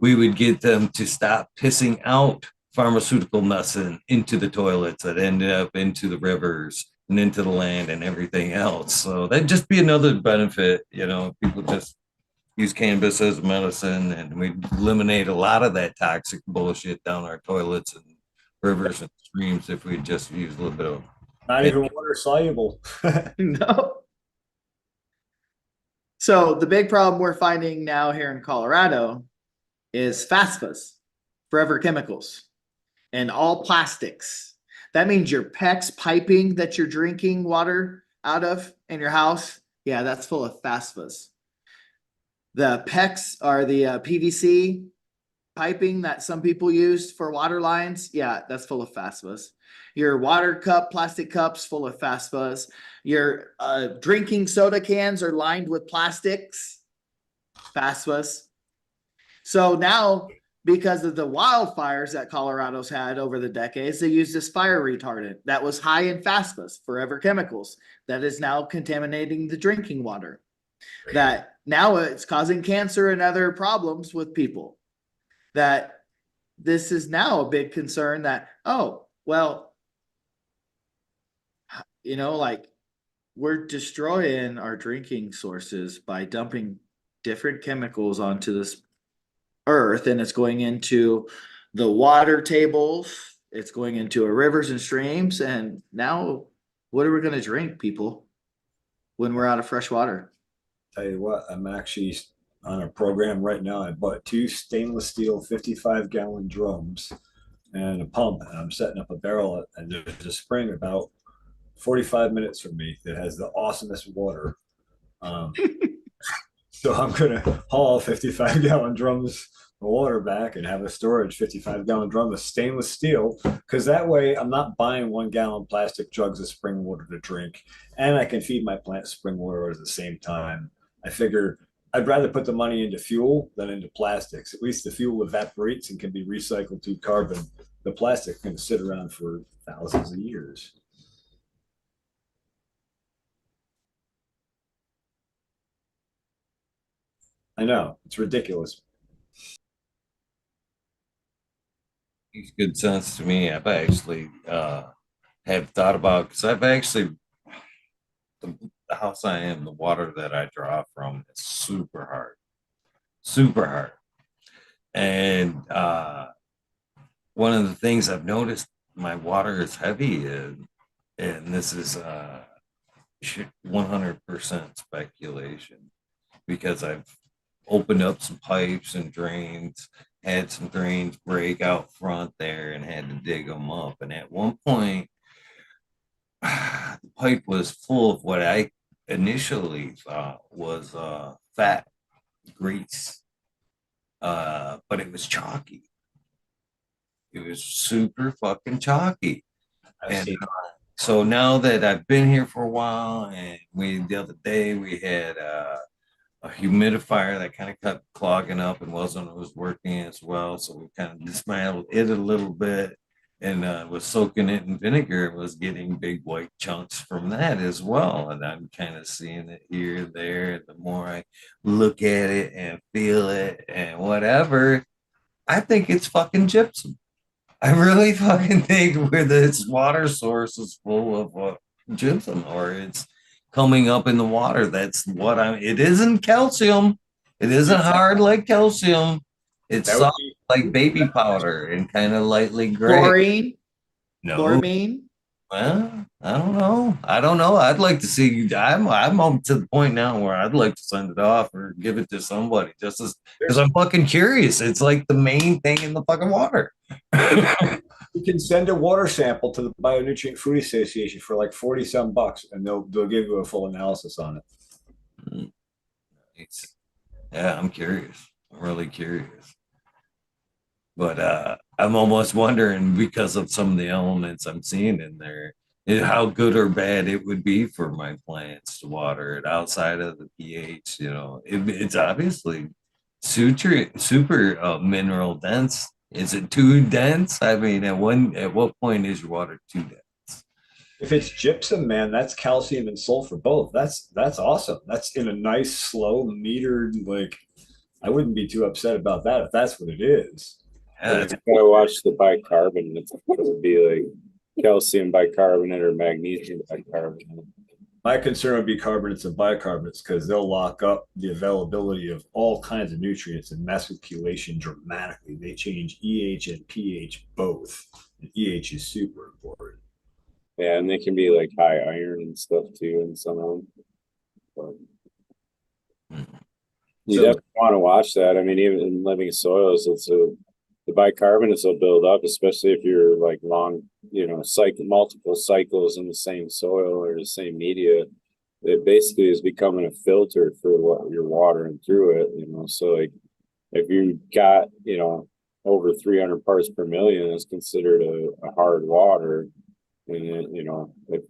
we would get them to stop pissing out pharmaceutical medicine into the toilets that ended up into the rivers and into the land and everything else. So that'd just be another benefit, you know, people just use cannabis as medicine, and we eliminate a lot of that toxic bullshit down our toilets and rivers and streams if we just use a little bit of. Not even water soluble. No. So the big problem we're finding now here in Colorado is FASFAs, forever chemicals, and all plastics. That means your PEX piping that you're drinking water out of in your house, yeah, that's full of FASFAs. The PEX are the PVC piping that some people use for water lines. Yeah, that's full of FASFAs. Your water cup, plastic cups full of FASFAs. Your drinking soda cans are lined with plastics, FASFAs. So now, because of the wildfires that Colorado's had over the decades, they used this fire retardant that was high in FASFAs, forever chemicals, that is now contaminating the drinking water. That now it's causing cancer and other problems with people. That this is now a big concern that, oh, well, you know, like we're destroying our drinking sources by dumping different chemicals onto this earth, and it's going into the water tables, it's going into our rivers and streams, and now what are we going to drink, people, when we're out of fresh water? Tell you what, I'm actually on a program right now. I bought 2 stainless steel 55-gallon drums and a pump, and I'm setting up a barrel, and there's a spring about 45 minutes from me that has the awesomest water. So I'm gonna haul 55-gallon drums of water back and have a storage 55-gallon drum of stainless steel, because that way I'm not buying 1-gallon plastic jugs of spring water to drink, and I can feed my plants spring water at the same time. I figure I'd rather put the money into fuel than into plastics. At least the fuel evaporates and can be recycled to carbon. The plastic can sit around for thousands of years. I know, it's ridiculous. Makes good sense to me. I've actually have thought about, because I've actually, the house I am, the water that I draw from is super hard. And one of the things I've noticed, my water is heavy, and this is 100% speculation, because I've opened up some pipes and drains, had some drains break out front there and had to dig them up. And at one point, the pipe was full of what I initially thought was fat grease, but it was chalky. It was super fucking chalky. And so now that I've been here for a while, and the other day we had a humidifier that kind of kept clogging up and was working as well. So we kind of dismantled it a little bit and was soaking it in vinegar and was getting big white chunks from that as well. And I'm kind of seeing it here and there. And the more I look at it and feel it and whatever, I think it's fucking gypsum. I really fucking think where this water source is full of gypsum, or it's coming up in the water. That's what I'm. It isn't calcium. It isn't hard like calcium. It's That would soft be like baby powder and kind of lightly gray. Chlorine, No, chloramine. well, I don't know. I don't know. I'd like to see. I'm up to the point now where I'd like to send it off or give it to somebody just as because I'm fucking curious. It's like the main thing in the fucking water. you can send a water sample to the Bionutrient Food Association for like 40 some bucks, and they'll give you a full analysis on it. Yeah, I'm curious. I'm really curious. But I'm almost wondering because of some of the elements I'm seeing in there, how good or bad it would be for my plants to water it outside of the pH. It's obviously super mineral dense. Is it too dense? I mean, at what point is your water too dense? If it's gypsum, man, that's calcium and sulfur both. That's awesome. That's in a nice, slow, metered, like I wouldn't be too upset about that if that's what it is. Yeah, You gotta watch the bicarbonate. It would be like calcium bicarbonate or magnesium bicarbonate. My concern would be carbonates and bicarbonates because they'll lock up the availability of all kinds of nutrients and mess with chelation dramatically. They change EH and pH both. And EH is super important. Yeah, and they can be like high iron and stuff too in some of them. But you definitely want to watch that. I mean, even in living soils, the bicarbonates will build up, especially if you're like long, multiple cycles in the same soil or the same media. It basically is becoming a filter for what you're watering through it. So like if you got, over 300 parts per million, it's considered a hard water. And if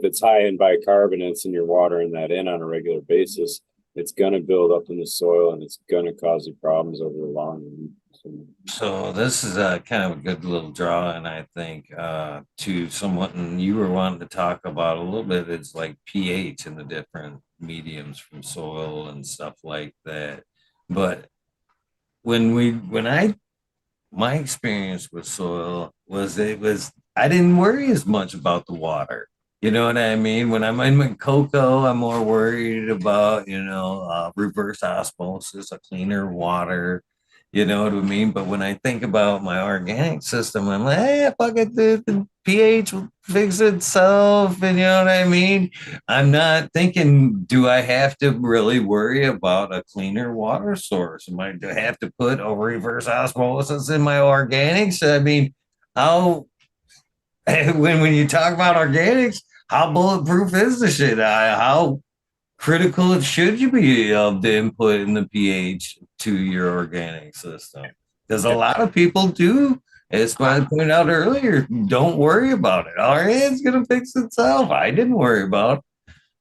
it's high in bicarbonates and you're watering that in on a regular basis, it's going to build up in the soil and it's going to cause you problems over the long run. So this is a kind of a good little draw, and I think to someone you were wanting to talk about a little bit is like pH and the different mediums from soil and stuff like that. But my experience with soil was I didn't worry as much about the water. You know what I mean? When I'm in cocoa, I'm more worried about, reverse osmosis, a cleaner water. You know what I mean? But when I think about my organic system, I'm like, hey, fuck it, the pH will fix itself. And you know what I mean? I'm not thinking, do I have to really worry about a cleaner water source? Do I have to put a reverse osmosis in my organics? I mean, how when you talk about organics, how bulletproof is the shit? How critical should you be of the input in the pH to your organic system? Because a lot of people do, as I pointed out earlier, don't worry about it. All right, it's gonna fix itself. I didn't worry about it.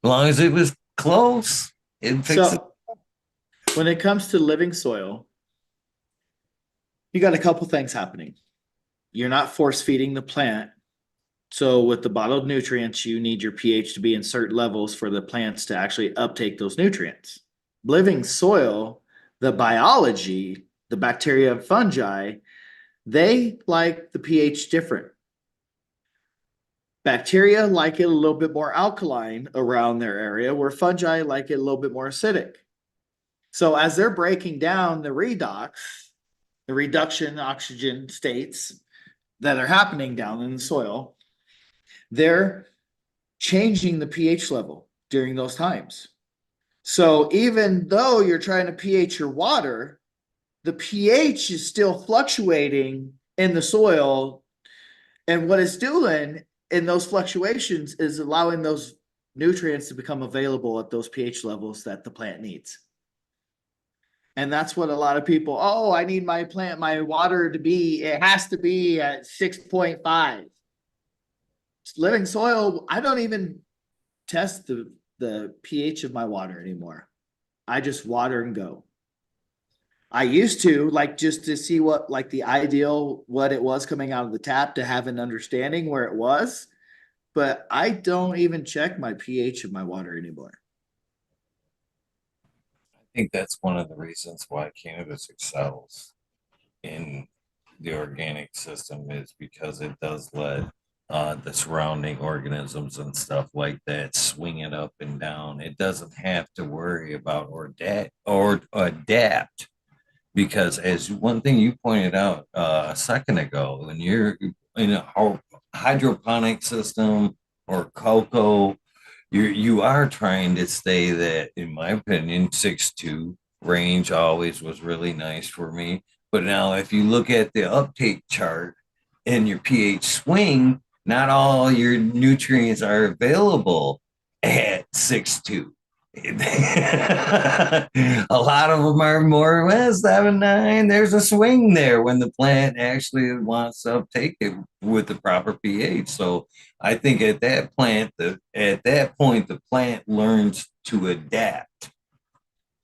As long as it was close, it fixed it. So when it comes to living soil, you got a couple things happening. You're not force feeding the plant. So with the bottled nutrients, you need your pH to be in certain levels for the plants to actually uptake those nutrients. Living soil, the biology, the bacteria and fungi, they like the pH different. Bacteria like it a little bit more alkaline around their area, where fungi like it a little bit more acidic. So as they're breaking down the redox, the reduction oxygen states that are happening down in the soil, they're changing the pH level during those times. So even though you're trying to pH your water, the pH is still fluctuating in the soil. And what it's doing in those fluctuations is allowing those nutrients to become available at those pH levels that the plant needs. And that's what a lot of people, I need my water to be, it has to be at 6.5. Living soil, I don't even test the pH of my water anymore. I just water and go. I used to just to see what the ideal, what it was coming out of the tap to have an understanding where it was, but I don't even check my pH of my water anymore. I think that's one of the reasons why cannabis excels in the organic system is because it does let the surrounding organisms and stuff like that swing it up and down. It doesn't have to worry about or adapt because as one thing you pointed out a second ago, when you're in a hydroponic system or cocoa, you are trying to stay that, in my opinion, 6'2" range always was really nice for me. But now if you look at the uptake chart and your pH swing, not all your nutrients are available at 6'2". A lot of them are more or less 7, 9. There's a swing there when the plant actually wants to uptake it with the proper pH. So I think at that point, the plant learns to adapt.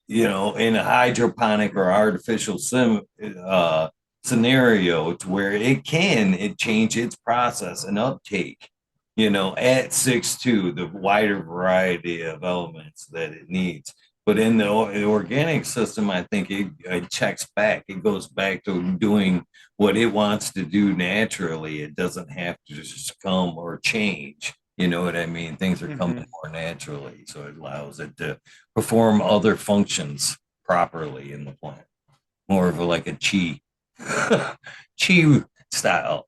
In a hydroponic or artificial scenario, to where it change its process and uptake, at 6'2", the wider variety of elements that it needs. But in the organic system, I think it checks back. It goes back to doing what it wants to do naturally. It doesn't have to just come or change. You know what I mean? Things are coming more naturally. So it allows it to perform other functions properly in the plant. More of like a chi style.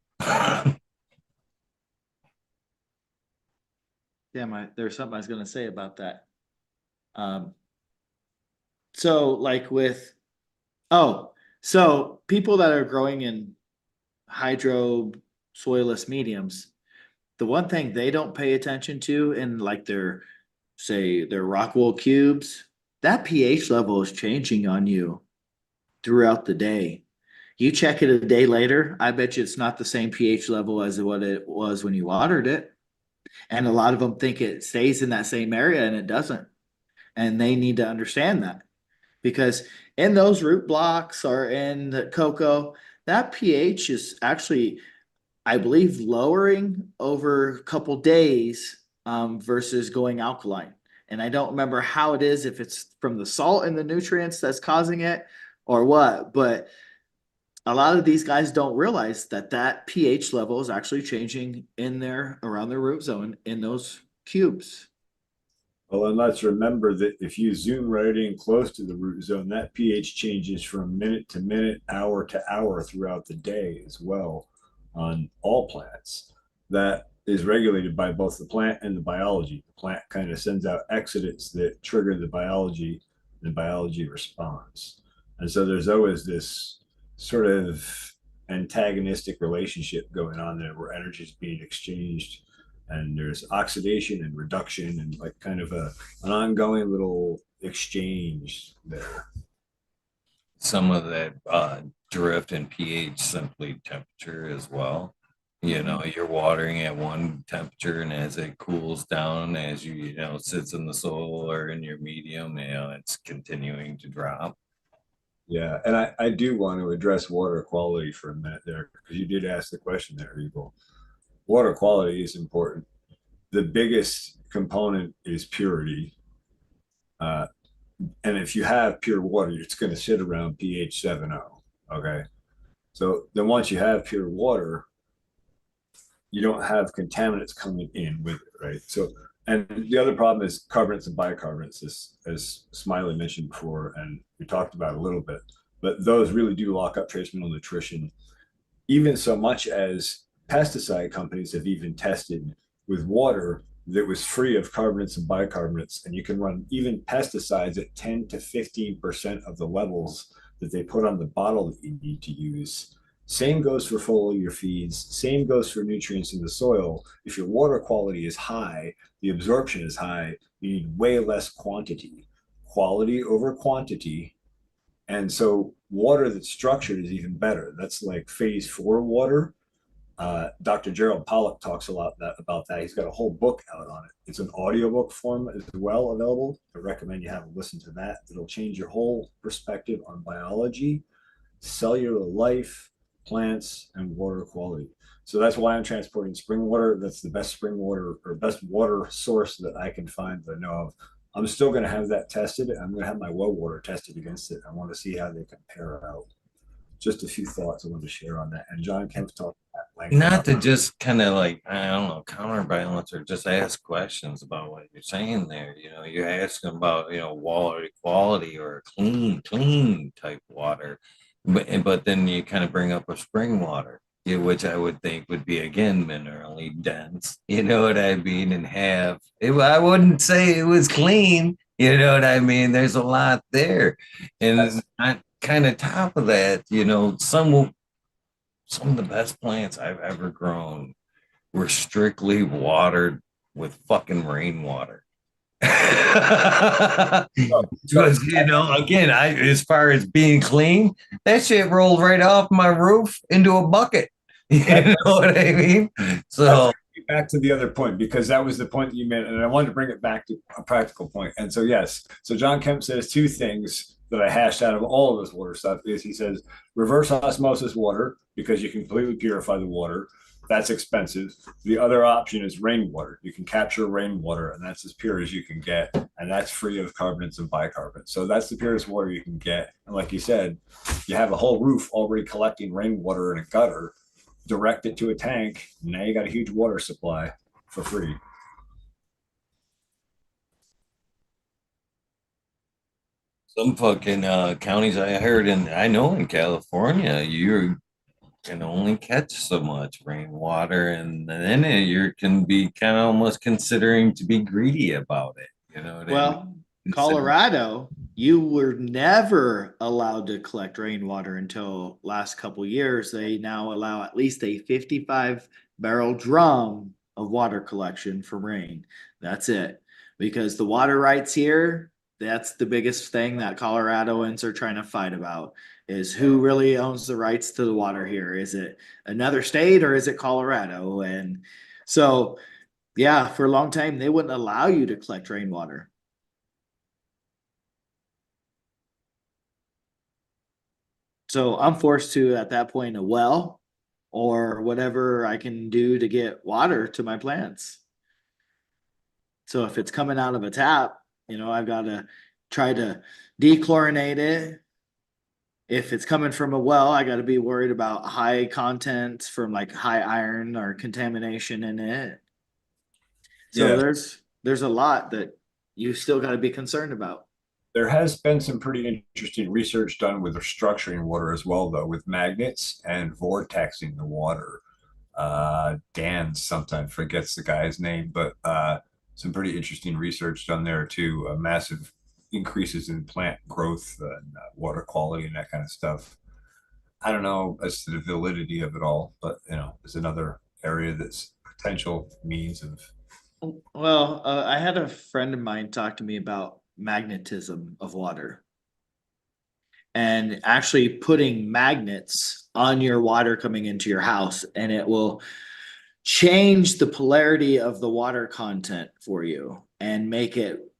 Yeah, there's something I was going to say about that. So people that are growing in hydro soilless mediums, the one thing they don't pay attention to in like their Rockwell cubes, that pH level is changing on you throughout the day. You check it a day later, I bet you it's not the same pH level as what it was when you watered it. And a lot of them think it stays in that same area, and it doesn't. And they need to understand that, because in those root blocks or in the cocoa, that pH is actually, I believe, lowering over a couple days versus going alkaline. And I don't remember how it is, if it's from the salt and the nutrients that's causing it or what, but a lot of these guys don't realize that pH level is actually changing around their root zone in those cubes. Well, and let's remember that if you zoom right in close to the root zone, that pH changes from minute to minute, hour to hour throughout the day as well on all plants. That is regulated by both the plant and the biology. The plant kind of sends out excitantes that trigger the biology, and the biology responds. And so there's always this sort of antagonistic relationship going on there where energy is being exchanged, and there's oxidation and reduction and like kind of an ongoing little exchange there. Some of that drift in pH simply temperature as well. You're watering at one temperature, and as it cools down, as sits in the soil or in your medium, it's continuing to drop. Yeah, and I do want to address water quality for a minute there, because you did ask the question there, Eagle. Water quality is important. The biggest component is purity. And if you have pure water, it's going to sit around pH 7.0. Okay. So then once you have pure water, you don't have contaminants coming in with it, right? So, and the other problem is carbonates and bicarbonates, as Smiley mentioned before, and we talked about a little bit, but those really do lock up trace mineral nutrition, even so much as pesticide companies have even tested with water that was free of carbonates and bicarbonates, and you can run even pesticides at 10 to 15% of the levels that they put on the bottle that you need to use. Same goes for foliar feeds, same goes for nutrients in the soil. If your water quality is high, the absorption is high, you need way less quantity. Quality over quantity. And so water that's structured is even better. That's like phase 4 water. Dr. Gerald Pollack talks a lot about that. He's got a whole book out on it. It's an audiobook form as well available. I recommend you have a listen to that. It'll change your whole perspective on biology, cellular life, plants, and water quality. So that's why I'm transporting spring water. That's the best spring water or best water source that I can find that I know of. I'm still going to have that tested. I'm going to have my well water tested against it. I want to see how they compare out. just a few thoughts I wanted to share on that. And John Kemp talked at length Not about to just kind of like, I don't know, counterbalance or just ask questions about what you're saying there. You're asking about, water quality or clean type water. But then you kind of bring up a spring water, which I would think would be again minerally dense. You know what I mean? And I wouldn't say it was clean. You know what I mean? There's a lot there. And on kind of top of that, some of the best plants I've ever grown were strictly watered with fucking rainwater. Because again, as far as being clean, that shit rolled right off my roof into a bucket. You know what I mean? So back to the other point, because that was the point that you made, and I wanted to bring it back to a practical point. And so yes, so John Kemp says two things that I hashed out of all of this water stuff is he says reverse osmosis water, because you can completely purify the water. That's expensive. The other option is rainwater. You can capture rainwater, and that's as pure as you can get, and that's free of carbonates and bicarbonate. So that's the purest water you can get. And like you said, you have a whole roof already collecting rainwater in a gutter, direct it to a tank. Now you got a huge water supply for free. some fucking counties I heard, and I know in California, you can only catch so much rainwater, and then you can be kind of almost considering to be greedy about it. You know what I mean? Well, Colorado, you were never allowed to collect rainwater until last couple years. They now allow at least a 55-barrel drum of water collection for rain. That's it. Because the water rights here, that's the biggest thing that Coloradoans are trying to fight about, is who really owns the rights to the water here. Is it another state or is it Colorado? And so, yeah, for a long time, they wouldn't allow you to collect rainwater. So I'm forced to, at that point, a well or whatever I can do to get water to my plants. So if it's coming out of a tap, I've got to try to dechlorinate it. If it's coming from a well, I got to be worried about high content from like high iron or contamination in it. So Yeah. there's a lot that you still got to be concerned about. There has been some pretty interesting research done with structuring water as well, though, with magnets and vortexing the water. Dan sometimes forgets the guy's name, but some pretty interesting research done there too. Massive increases in plant growth and water quality and that kind of stuff. I don't know as to the validity of it all, but there's another area that's potential means of. Well, I had a friend of mine talk to me about magnetism of water and actually putting magnets on your water coming into your house, and it will change the polarity of the water content for you and make it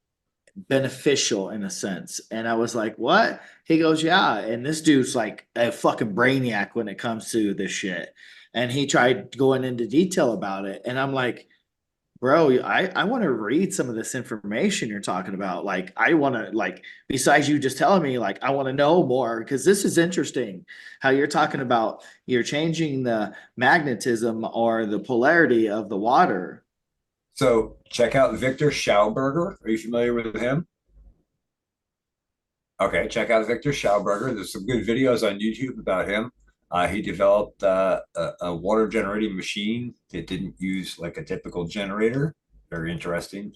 beneficial in a sense. And I was like, what? He goes, yeah. And this dude's like a fucking brainiac when it comes to this shit. And he tried going into detail about it. And I'm like, bro, I want to read some of this information you're talking about. Like, I want to, like, besides you just telling me, like, I want to know more, because this is interesting how you're talking about you're changing the magnetism or the polarity of the water. So check out Victor Schauberger. Are you familiar with him? Okay, check out Victor Schauberger. There's some good videos on YouTube about him. He developed a water generating machine that didn't use like a typical generator. Very interesting.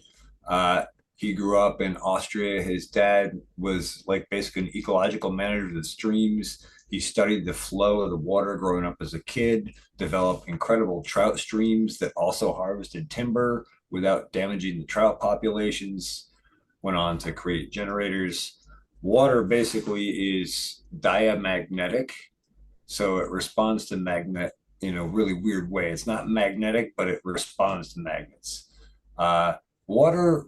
He grew up in Austria. His dad was like basically an ecological manager of the streams. He studied the flow of the water growing up as a kid, developed incredible trout streams that also harvested timber without damaging the trout populations, went on to create generators. Water basically is diamagnetic, so it responds to magnet in a really weird way. It's not magnetic, but it responds to magnets. Water,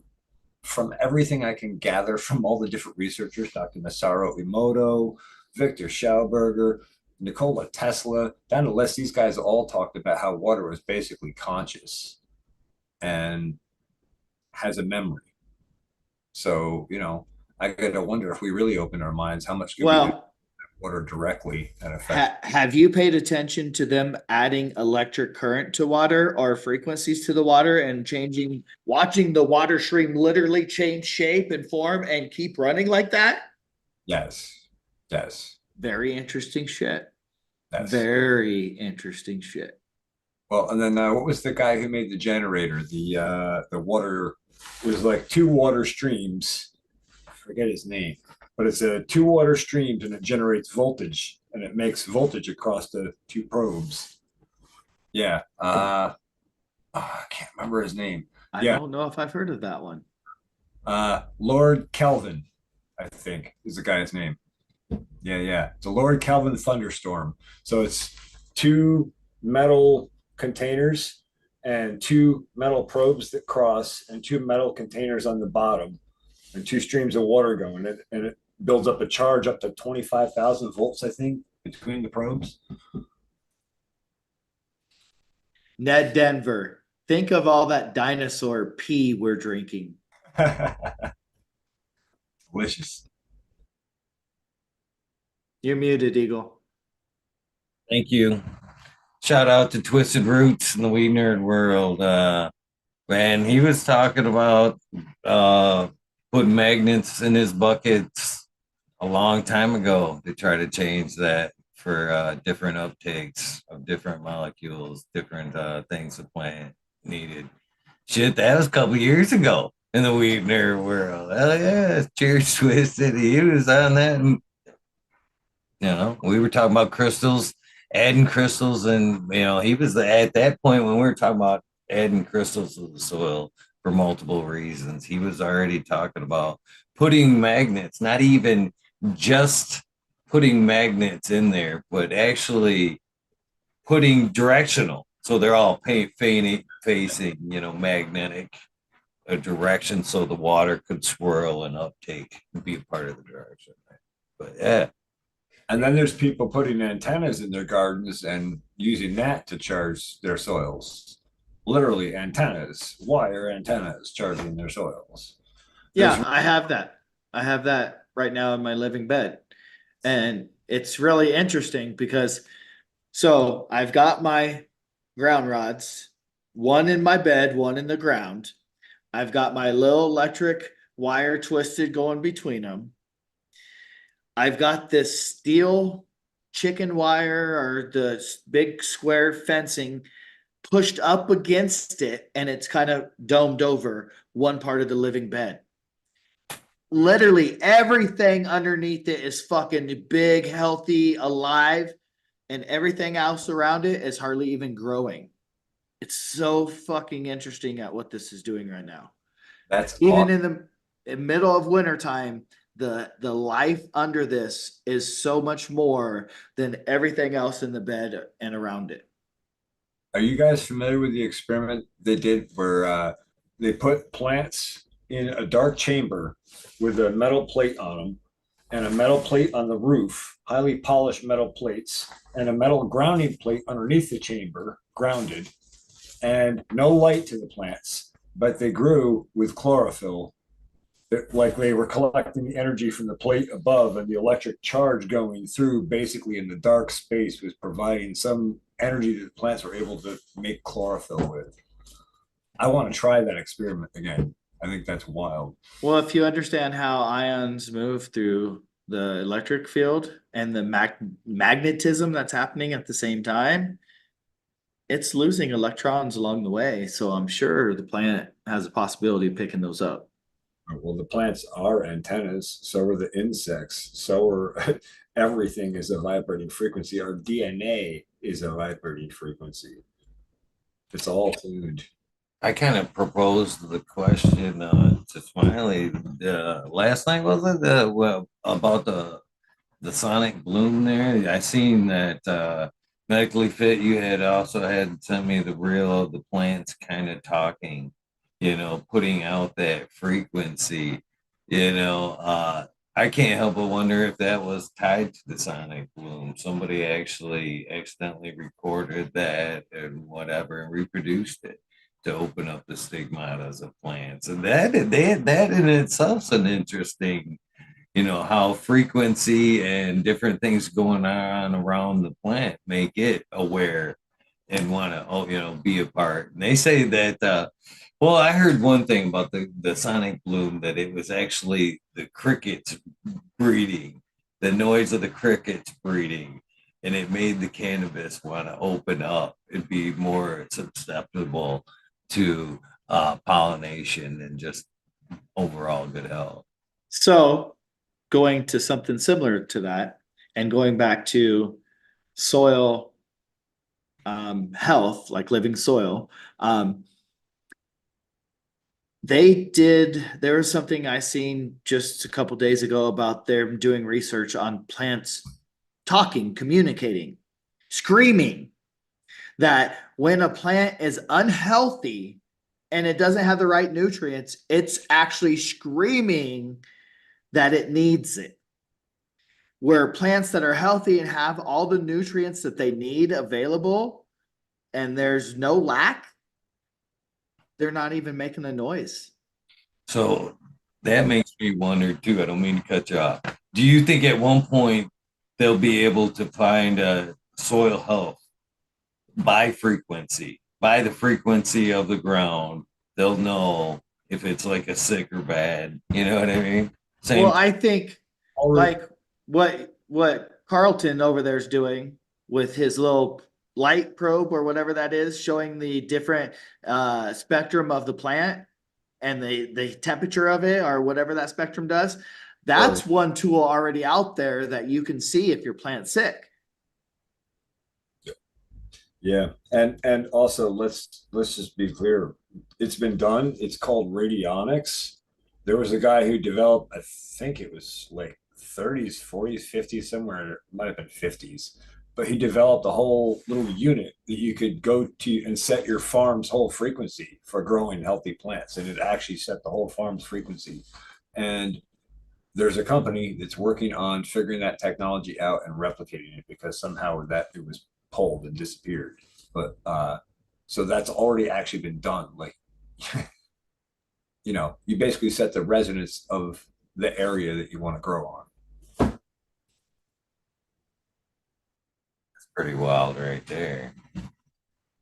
from everything I can gather from all the different researchers, Dr. Masaru Emoto, Victor Schauberger, Nikola Tesla, down the list, these guys all talked about how water was basically conscious and has a memory. So, I gotta wonder if we really open our minds, how much can we do? water directly and affect. Have you paid attention to them adding electric current to water or frequencies to the water and watching the water stream literally change shape and form and keep running like that? Yes. Very interesting shit. Yes. Very interesting shit. Well, and then what was the guy who made the generator? The water, it was like two water streams. I forget his name, but it's two water streams and it generates voltage and it makes voltage across the two probes. Yeah. I can't remember his name. I don't know if I've heard of that one. Lord Kelvin, I think is the guy's name. Yeah. It's a Lord Kelvin thunderstorm. So it's two metal containers and two metal probes that cross and two metal containers on the bottom and two streams of water going, and it builds up a charge up to 25,000 volts, I think, between the probes. Ned Denver, think of all that dinosaur pee we're drinking. Delicious. You're muted, Eagle. Thank you. Shout out to Twisted Roots in the Weed Nerd world. Man, he was talking about putting magnets in his buckets a long time ago to try to change that for different uptakes of different molecules, different things the plant needed. Shit, that was a couple years ago in the Weed Nerd world. Hell yeah, cheers, Twisted. He was on that. And, we were talking about crystals, adding crystals, and he was at that point when we were talking about adding crystals to the soil for multiple reasons. He was already talking about putting magnets, not even just putting magnets in there, but actually putting directional. So they're all facing, magnetic a direction so the water could swirl and uptake and be a part of the direction. But yeah. And then there's people putting antennas in their gardens and using that to charge their soils. Literally antennas, wire antennas charging their soils. Yeah, I have that. I have that right now in my living bed. And it's really interesting because so I've got my ground rods, one in my bed, one in the ground. I've got my little electric wire twisted going between them. I've got this steel chicken wire or the big square fencing pushed up against it, and it's kind of domed over one part of the living bed. Literally everything underneath it is fucking big, healthy, alive, and everything else around it is hardly even growing. It's so fucking interesting at what this is doing right now. That's even in the middle of wintertime. The life under this is so much more than everything else in the bed and around it. Are you guys familiar with the experiment they did where they put plants in a dark chamber with a metal plate on them and a metal plate on the roof, highly polished metal plates, and a metal grounding plate underneath the chamber, grounded, and no light to the plants, but they grew with chlorophyll. Like they were collecting the energy from the plate above, and the electric charge going through basically in the dark space was providing some energy that the plants were able to make chlorophyll with. I want to try that experiment again. I think that's wild. Well, if you understand how ions move through the electric field and the magnetism that's happening at the same time, it's losing electrons along the way. So I'm sure the plant has a possibility of picking those up. Well, the plants are antennas, so are the insects, so are everything is a vibrating frequency. Our DNA is a vibrating frequency. It's all food. I kind of proposed the question to Smiley last night, was it? Well, about the sonic bloom there. I seen that Medically Fit, you had also had sent me the reel of the plants kind of talking, putting out that frequency, I can't help but wonder if that was tied to the sonic bloom. Somebody actually accidentally recorded that and whatever and reproduced it to open up the stigmatas of plants. And that in itself is an interesting how frequency and different things going on around the plant make it aware and want to, be a part. And they say that, well, I heard one thing about the sonic bloom, that it was actually the crickets breeding, the noise of the crickets breeding, and it made the cannabis want to open up and be more susceptible to pollination and just overall good health. So going to something similar to that and going back to soil health, like living soil, there was something I seen just a couple days ago about them doing research on plants talking, communicating, screaming, that when a plant is unhealthy and it doesn't have the right nutrients, it's actually screaming that it needs it. Where plants that are healthy and have all the nutrients that they need available and there's no lack, they're not even making a noise. So that makes me wonder too. I don't mean to cut you off. Do you think at one point they'll be able to find a soil health by the frequency of the ground? They'll know if it's like a sick or bad. You know what I mean? Same. Well, I think like what Carlton over there is doing with his little light probe or whatever that is, showing the different spectrum of the plant and the temperature of it or whatever that spectrum does. That's one tool already out there that you can see if your plant's sick. Yeah, and also let's just be clear. It's been done. It's called Radionics. There was a guy who developed, I think it was like 30s, 40s, 50s, somewhere, it might have been 50s, but he developed a whole little unit that you could go to and set your farm's whole frequency for growing healthy plants. And it actually set the whole farm's frequency. And there's a company that's working on figuring that technology out and replicating it, because somehow that it was pulled and disappeared. But so that's already actually been done. Like, you basically set the resonance of the area that you want to grow on. That's pretty wild right there.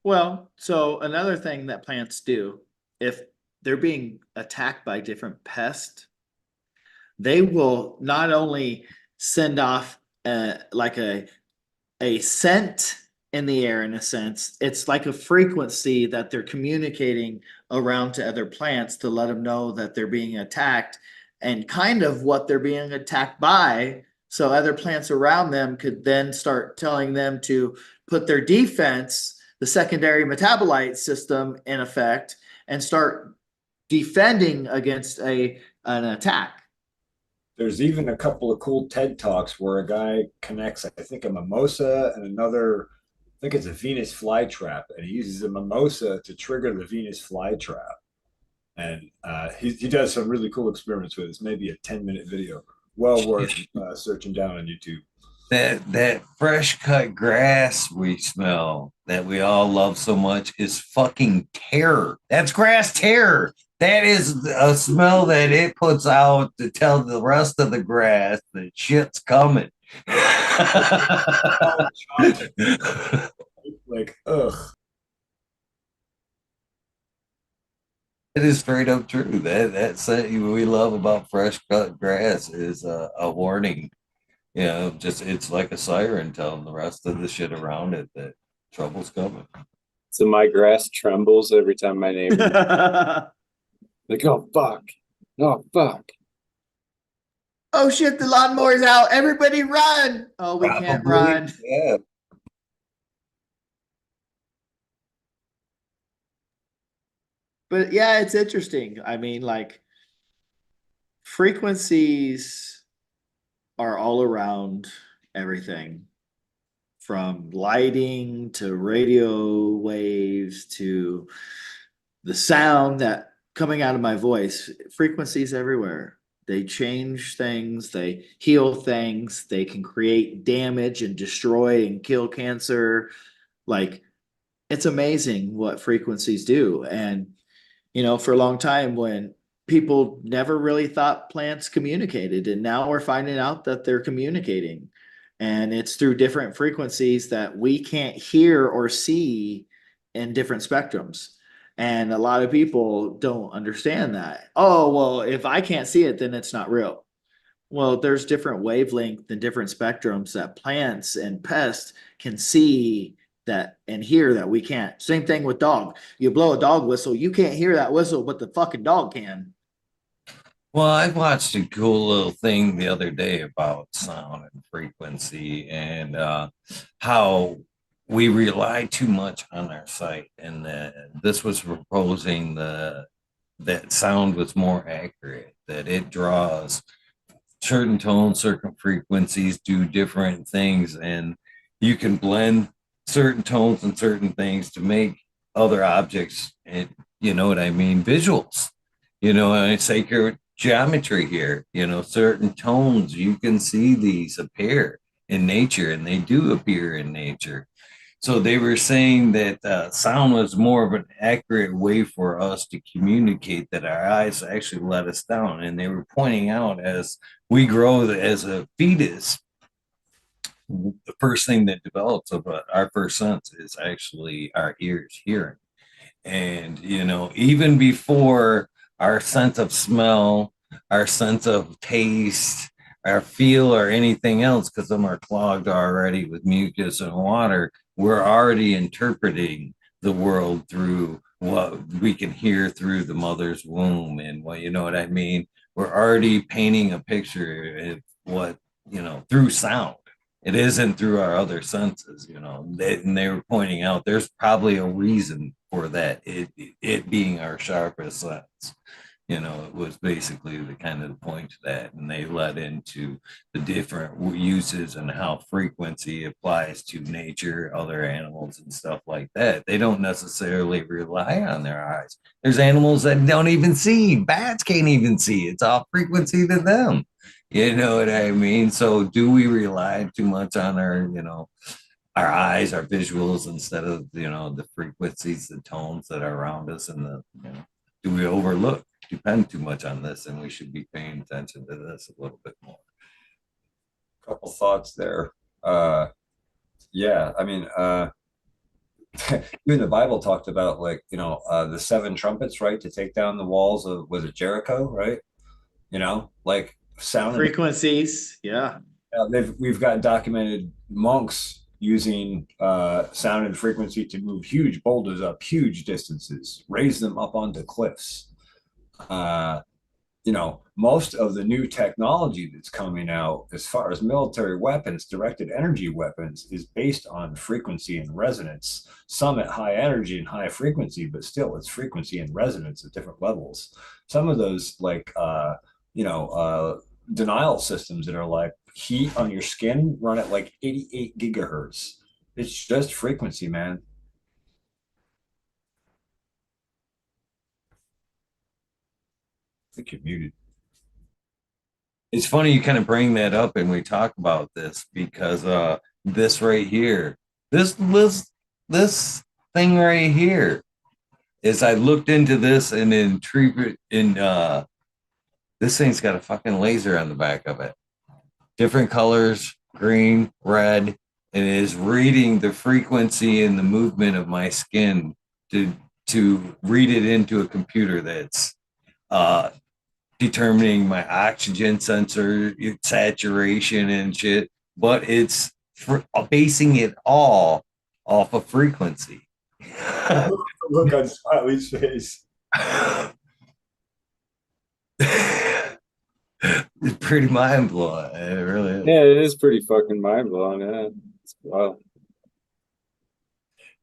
Well, so another thing that plants do, if they're being attacked by different pests, they will not only send off like a scent in the air, in a sense. It's like a frequency that they're communicating around to other plants to let them know that they're being attacked and kind of what they're being attacked by. So other plants around them could then start telling them to put their defense, the secondary metabolite system, in effect and start defending against an attack. There's even a couple of cool TED Talks where a guy connects, I think, a mimosa and another, I think it's a Venus flytrap, and he uses a mimosa to trigger the Venus flytrap. And he does some really cool experiments with it. It's maybe a 10-minute video. Well worth searching down on YouTube. That fresh cut grass we smell that we all love so much is fucking terror. That's grass terror. That is a smell that it puts out to tell the rest of the grass that shit's coming. Like, ugh. It is straight up true. That's what we love about fresh cut grass is a warning. Just it's like a siren telling the rest of the shit around it that trouble's coming. So my grass trembles every time my neighbor like, oh fuck. Oh fuck. Oh shit, the lawnmower's out. Everybody run. Oh, we can't run. Yeah. But yeah, it's interesting. I mean, like, frequencies are all around everything, from lighting to radio waves to the sound that coming out of my voice. Frequencies everywhere. They change things, they heal things, they can create damage and destroy and kill cancer. Like, it's amazing what frequencies do. And for a long time, when people never really thought plants communicated, and now we're finding out that they're communicating. And it's through different frequencies that we can't hear or see in different spectrums. And a lot of people don't understand that. Oh, well, if I can't see it, then it's not real. Well, there's different wavelength and different spectrums that plants and pests can see that and hear that we can't. Same thing with dog. You blow a dog whistle, you can't hear that whistle, but the fucking dog can. Well, I watched a cool little thing the other day about sound and frequency and how we rely too much on our sight, and this was proposing that sound was more accurate, that it draws certain tones, certain frequencies, do different things, and you can blend certain tones and certain things to make other objects, and you know what I mean, visuals. And it's sacred geometry here. Certain tones, you can see these appear in nature, and they do appear in nature. So they were saying that sound was more of an accurate way for us to communicate, that our eyes actually let us down. And they were pointing out, as we grow as a fetus, the first thing that develops of our first sense is actually our ears hearing. And, even before our sense of smell, our sense of taste, our feel, or anything else, because them are clogged already with mucus and water, we're already interpreting the world through what we can hear through the mother's womb. And what, you know what I mean? We're already painting a picture of what, through sound. It isn't through our other senses, and they were pointing out there's probably a reason for that. It being our sharpest sense. It was basically the kind of the point to that. And they led into the different uses and how frequency applies to nature, other animals, and stuff like that. They don't necessarily rely on their eyes. There's animals that don't even see. Bats can't even see. It's all frequency to them. You know what I mean? So do we rely too much on our eyes, our visuals, instead of, the frequencies, the tones that are around us, and do we depend too much on this, and we should be paying attention to this a little bit more? Couple thoughts there. Yeah, I mean, even the Bible talked about, like, the seven trumpets, right, to take down the walls of, was it Jericho, right? Like sound Frequencies, yeah. We've got documented monks using sound and frequency to move huge boulders up huge distances, raise them up onto cliffs. Most of the new technology that's coming out as far as military weapons, directed energy weapons, is based on frequency and resonance. Some at high energy and high frequency, but still it's frequency and resonance at different levels. Some of those, like denial systems that are like heat on your skin, run at like 88 gigahertz. It's just frequency, man. I think you're muted. It's funny you kind of bring that up and we talk about this, because this right here, this thing right here, is I looked into this and this thing's got a fucking laser on the back of it. Different colors, green, red, and it is reading the frequency and the movement of my skin to read it into a computer that's determining my oxygen sensor, saturation and shit, but it's basing it all off of frequency. Look on Smiley's face. It's pretty mind blowing. It really is. Yeah, it is pretty fucking mind blowing. Yeah, it's wild.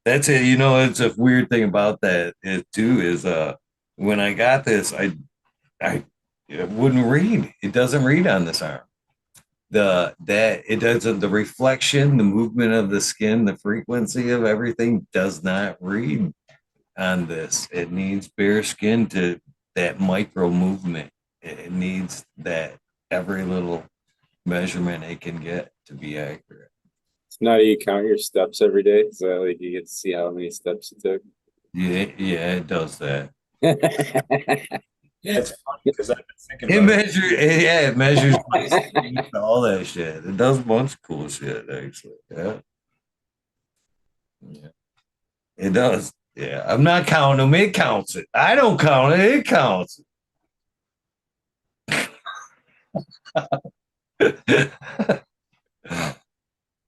That's it. It's a weird thing about that is when I got this, I it wouldn't read. It doesn't read on this arm. The reflection, the movement of the skin, the frequency of everything does not read on this. It needs bare skin to that micro movement. It needs that every little measurement it can get to be accurate. It's not you count your steps every day, so like you get to see how many steps you took. Yeah, it does that. It's funny because I've been thinking It about it. measures, yeah, it measures all that shit. It does a bunch of cool shit, actually. Yeah. Yeah. It does. Yeah. I'm not counting them. It counts it. I don't count it. It counts it.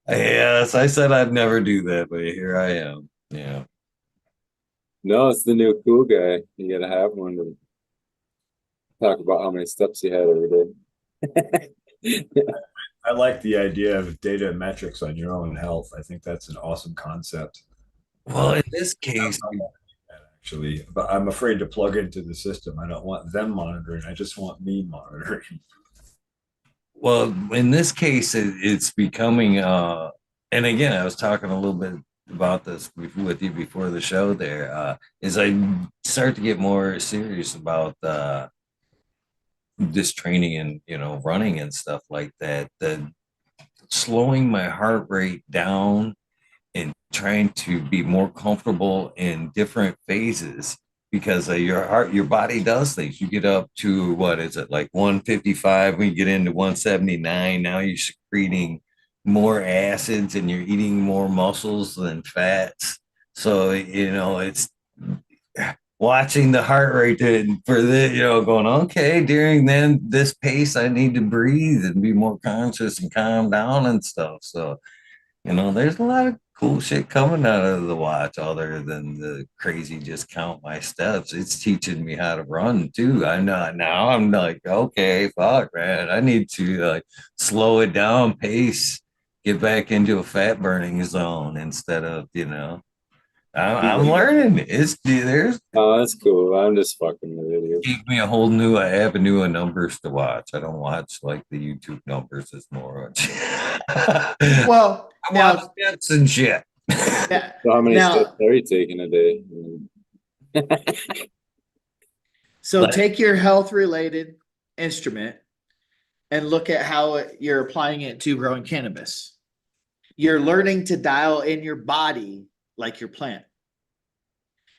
Yes, I said I'd never do that, but here I am. Yeah. No, it's the new cool guy. You gotta have one to talk about how many steps you had every day. I like the idea of data and metrics on your own health. I think that's an awesome concept. Well, in this case, Actually, but I'm afraid to plug into the system. I don't want them monitoring. I just want me monitoring. it's becoming and again, I was talking a little bit about this with you before the show there, is I start to get more serious about this training and running and stuff like that. The slowing my heart rate down and trying to be more comfortable in different phases because your body does things. You get up to what is it, like 155, when you get into 179, now you're secreting more acids and you're eating more muscles than fats. So, it's watching the heart rate for going, okay, during then this pace, I need to breathe and be more conscious and calm down and stuff. So, there's a lot of cool shit coming out of the watch other than the crazy just count my steps. It's teaching me how to run too. I'm like, okay, fuck, man. I need to like slow it down, pace, get back into a fat burning zone instead of, I'm learning. Oh, that's cool. I'm just fucking with you. Gave me a whole new avenue of numbers to watch. I don't watch like the YouTube numbers as more. Well, I now, watch bets and shit. yeah, So how many steps now, are you taking a day? so Like, take your health related instrument and look at how you're applying it to growing cannabis. You're learning to dial in your body like your plant.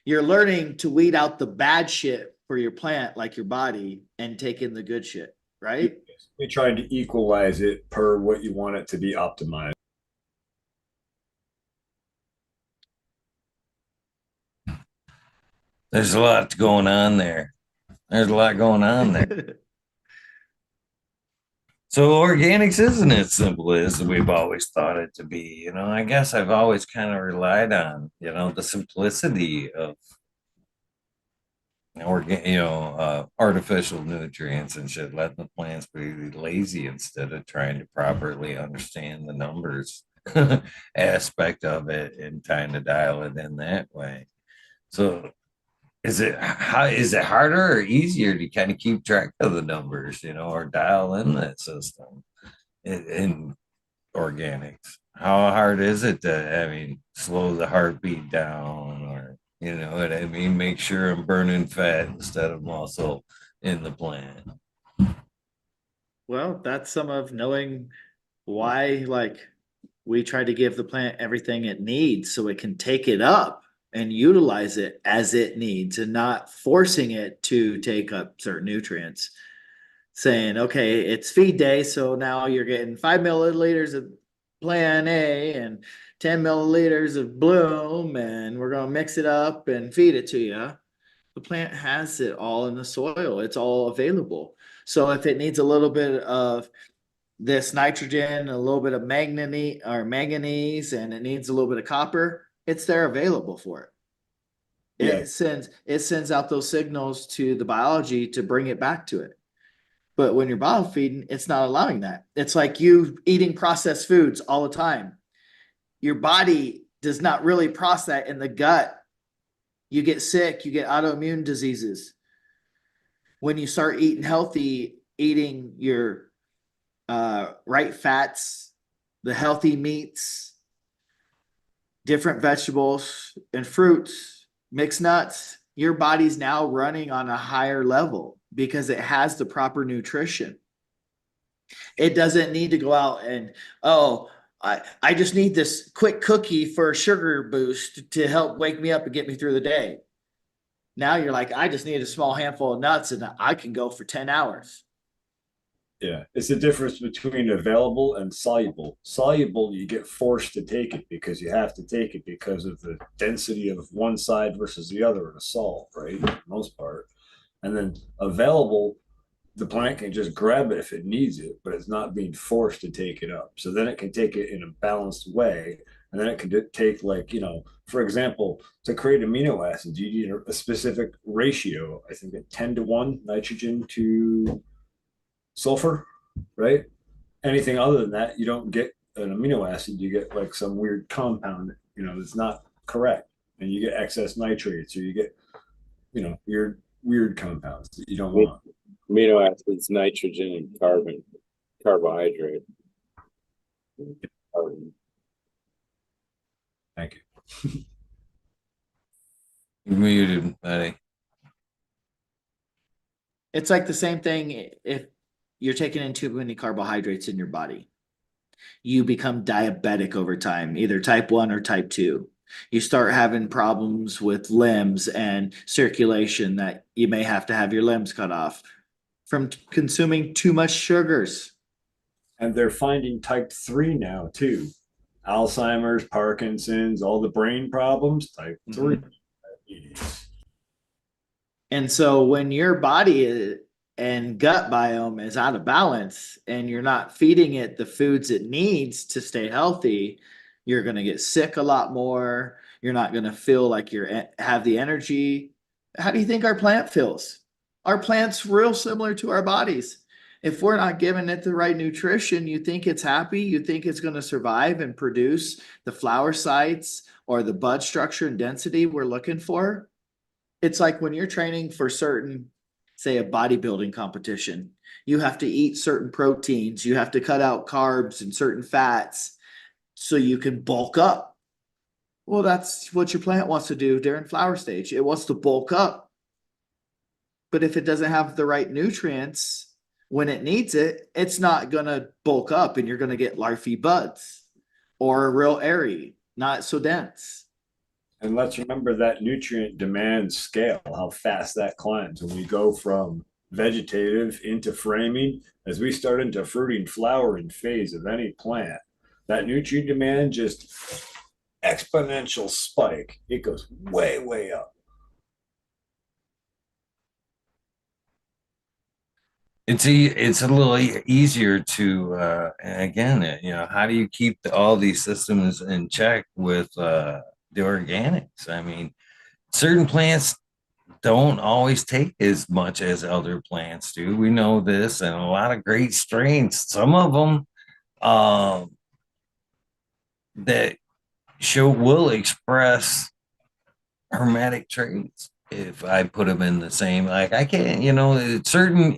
You're learning to weed out the bad shit for your plant like your body and take in the good shit, right? We're trying to equalize it per what you want it to be optimized. there's a lot going on there. There's a lot going on there. So organics isn't as simple as we've always thought it to be. I guess I've always kind of relied on, the simplicity of artificial nutrients and shit, letting the plants be lazy instead of trying to properly understand the numbers aspect of it and trying to dial it in that way. So is it harder or easier to kind of keep track of the numbers, or dial in that system in organics? How hard is it to, slow the heartbeat down, or what I mean, make sure I'm burning fat instead of muscle in the plant? Well, that's some of knowing why, like, we try to give the plant everything it needs so it can take it up and utilize it as it needs and not forcing it to take up certain nutrients. Saying, okay, it's feed day, so now you're getting 5 milliliters of Plan A and 10 milliliters of Bloom, and we're going to mix it up and feed it to you. The plant has it all in the soil, it's all available. So if it needs a little bit of this nitrogen, a little bit of manganese, and it needs a little bit of copper, it's there available for it. Yeah. It sends out those signals to the biology to bring it back to it. But when you're bottle feeding, it's not allowing that. It's like you eating processed foods all the time. Your body does not really process that in the gut. You get sick, you get autoimmune diseases. When you start eating healthy, eating your right fats, the healthy meats, different vegetables and fruits, mixed nuts, your body's now running on a higher level because it has the proper nutrition. It doesn't need to go out and, I just need this quick cookie for a sugar boost to help wake me up and get me through the day. Now you're like, I just need a small handful of nuts and I can go for 10 hours. Yeah, it's the difference between available and soluble. Soluble, you get forced to take it because you have to take it because of the density of one side versus the other in a salt, right? For the most part. And then available, the plant can just grab it if it needs it, but it's not being forced to take it up. So then it can take it in a balanced way. And then it can take, like, for example, to create amino acids, you need a specific ratio, I think at 10-1 nitrogen to sulfur, right? Anything other than that, you don't get an amino acid. You get like some weird compound, that's not correct, and you get excess nitrates, or you get, weird compounds that you don't want. Amino acids, nitrogen, and carbohydrate. Thank you. You're muted, buddy. It's like the same thing if you're taking in too many carbohydrates in your body. You become diabetic over time, either type 1 or type 2. You start having problems with limbs and circulation that you may have to have your limbs cut off from consuming too much sugars. And they're finding type 3 now too. Alzheimer's, Parkinson's, all the brain problems, type 3 diabetes. And so when your body and gut biome is out of balance and you're not feeding it the foods it needs to stay healthy, you're going to get sick a lot more. You're not going to feel like have the energy. How do you think our plant feels? Our plant's real similar to our bodies. If we're not giving it the right nutrition, you think it's happy, you think it's going to survive and produce the flower sites or the bud structure and density we're looking for. It's like when you're training for certain, say, a bodybuilding competition, you have to eat certain proteins, you have to cut out carbs and certain fats so you can bulk up. Well, that's what your plant wants to do during flower stage. It wants to bulk up. But if it doesn't have the right nutrients when it needs it, it's not going to bulk up and you're going to get larvae buds or real airy, not so dense. And let's remember that nutrient demand scale, how fast that climbs when we go from vegetative into framing. As we start into fruiting, flowering phase of any plant, that nutrient demand just exponential spike. It goes way, way up. It's a little easier to and again, how do you keep all these systems in check with the organics? I mean, certain plants don't always take as much as other plants do. We know this, and a lot of great strains. Some of them that will express hermetic traits if I put them in the same. Like I can't, it's certain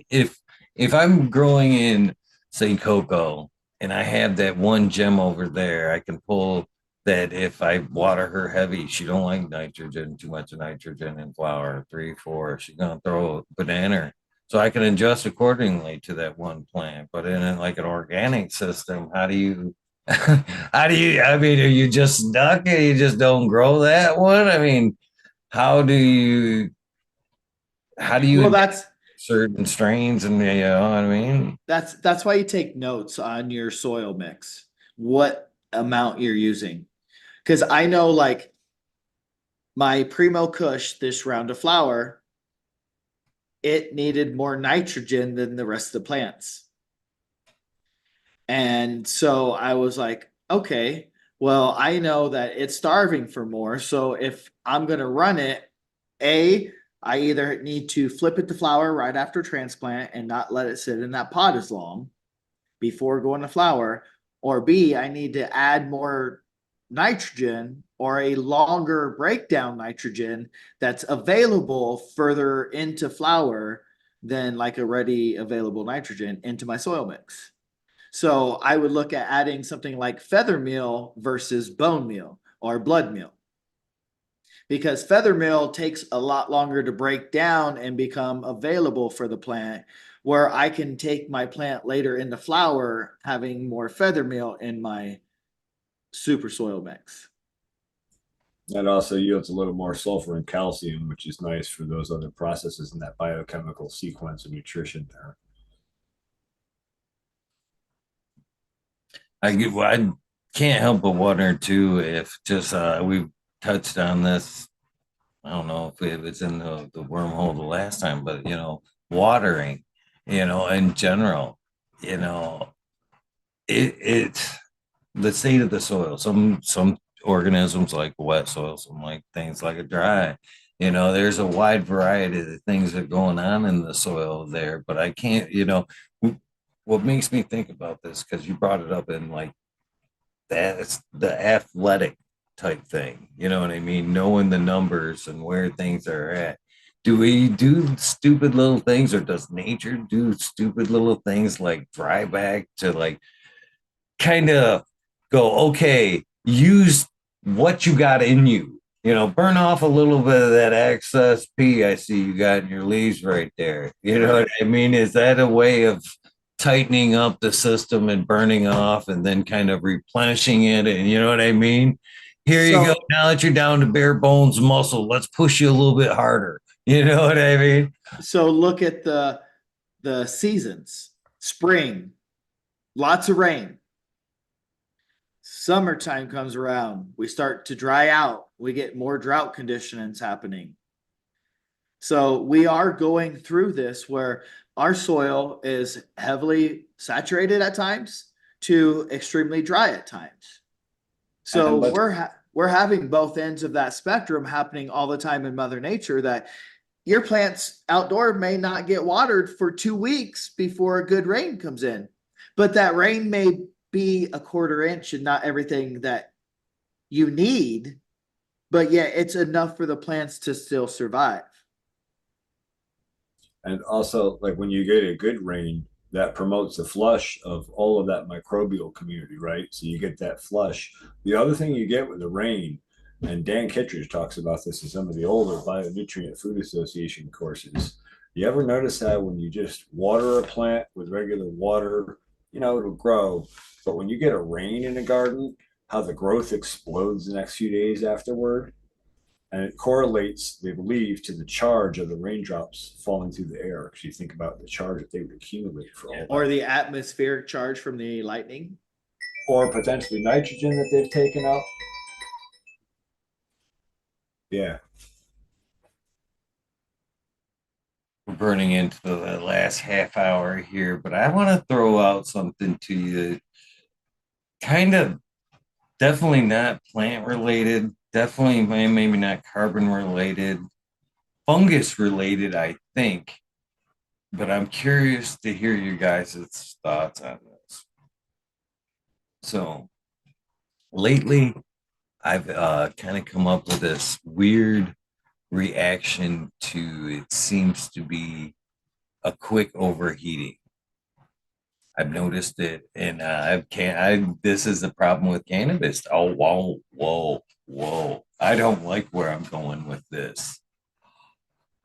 if I'm growing in, say, cocoa, and I have that one gem over there, I can pull that. If I water her heavy, she don't like nitrogen, too much nitrogen in flower, 3, 4, she's gonna throw a banana. So I can adjust accordingly to that one plant. But in like an organic system, how do you I mean, are you just stuck and you just don't grow that one? I mean, how do you Well, that's certain strains, and you know what I mean? that's why you take notes on your soil mix, what amount you're using. Because I know, like, my Primo Kush this round of flower, it needed more nitrogen than the rest of the plants. And so I was like, okay, well, I know that it's starving for more. So if I'm going to run it, I either need to flip it to flower right after transplant and not let it sit in that pot as long before going to flower, or B, I need to add more nitrogen or a longer breakdown nitrogen that's available further into flower than like a ready available nitrogen into my soil mix. So I would look at adding something like feather meal versus bone meal or blood meal. Because feather meal takes a lot longer to break down and become available for the plant, where I can take my plant later into flower having more feather meal in my super soil mix. That also yields a little more sulfur and calcium, which is nice for those other processes in that biochemical sequence of nutrition there. I can't help but wonder too if just we touched on this. I don't know if it was in the wormhole the last time, but watering, in general, you know, it's the state of the soil. Some organisms like wet soil, some like things like a dry. There's a wide variety of things that are going on in the soil there, but I can't, what makes me think about this, because you brought it up in like that's the athletic type thing. You know what I mean? Knowing the numbers and where things are at. Do we do stupid little things, or does nature do stupid little things like dry back to like kind of go, okay, use what you got in you? Burn off a little bit of that excess pee I see you got in your leaves right there. You know what I mean? Is that a way of tightening up the system and burning off and then kind of replenishing it? And you know what I mean? Here you go. So, Now that you're down to bare bones muscle, let's push you a little bit harder. You know what I mean? so look at the seasons. Spring, lots of rain. Summertime comes around, we start to dry out. We get more drought conditions happening. So we are going through this where our soil is heavily saturated at times to extremely dry at times. So we're having both ends of that spectrum happening all the time in Mother Nature, that your plants outdoor may not get watered for 2 weeks before a good rain comes in. But that rain may be a quarter inch and not everything that you need, but yet it's enough for the plants to still survive. And also, like when you get a good rain, that promotes the flush of all of that microbial community, right? So you get that flush. The other thing you get with the rain, and Dan Kittredge talks about this in some of the older Bionutrient Food Association courses. You ever notice how when you just water a plant with regular water, it'll grow. But when you get a rain in a garden, how the growth explodes the next few days afterward? And it correlates, they believe, to the charge of the raindrops falling through the air. Because you think about the charge that they would accumulate for all that. Or the atmospheric charge from the lightning. Or potentially nitrogen that they've taken up. Yeah. We're burning into the last half hour here, but I want to throw out something to you. Kind of definitely not plant related, definitely maybe not carbon related, fungus related, I think. But I'm curious to hear you guys' thoughts on this. So lately, I've kind of come up with this weird reaction to, it seems to be a quick overheating. I've noticed it, and this is the problem with cannabis. Oh, whoa, whoa, whoa! I don't like where I'm going with this.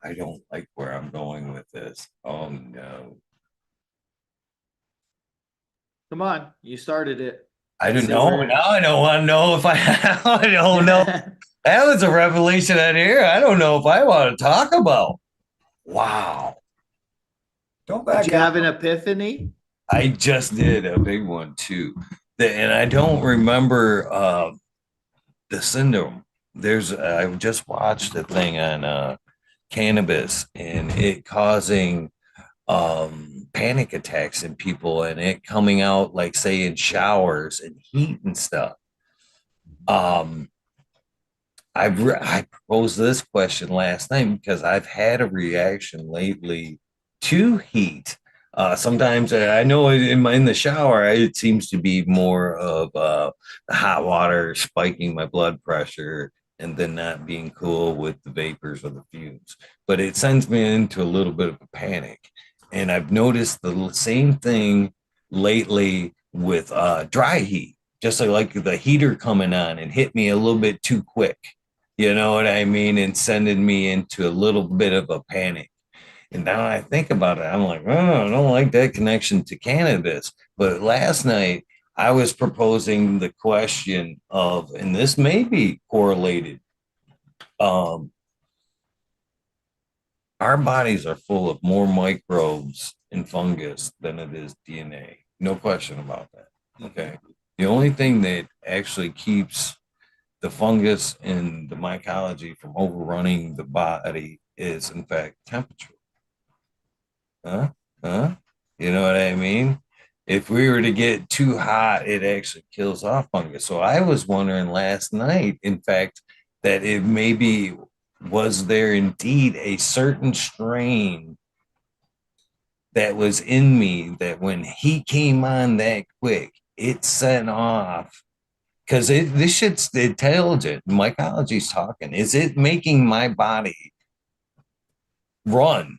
I don't like where I'm going with this. Oh no! Come on, you started it. I don't know. Now I don't want to know if I. I don't know. That was a revelation out here. I don't know if I want to talk about. Wow! Don't back Did you out. have an epiphany? I just did a big one too, and I don't remember the syndrome. I just watched a thing on cannabis and it causing panic attacks in people, and it coming out like say in showers and heat and stuff. I proposed this question last night because I've had a reaction lately to heat. Sometimes I know in the shower, it seems to be more of the hot water spiking my blood pressure and then not being cool with the vapors or the fumes. But it sends me into a little bit of a panic. And I've noticed the same thing lately with dry heat, just like the heater coming on and hit me a little bit too quick. You know what I mean? And sending me into a little bit of a panic. And now I think about it, I'm like, oh, I don't like that connection to cannabis. But last night, I was proposing the question of, and this may be correlated um, our bodies are full of more microbes and fungus than it is DNA. No question about that. Okay. The only thing that actually keeps the fungus and the mycology from overrunning the body is, in fact, temperature. Huh? Huh? You know what I mean? If we were to get too hot, it actually kills off fungus. So I was wondering last night, in fact, that it maybe was there indeed a certain strain that was in me that when he came on that quick, it sent off because this shit's intelligent. Mycology's talking. Is it making my body run?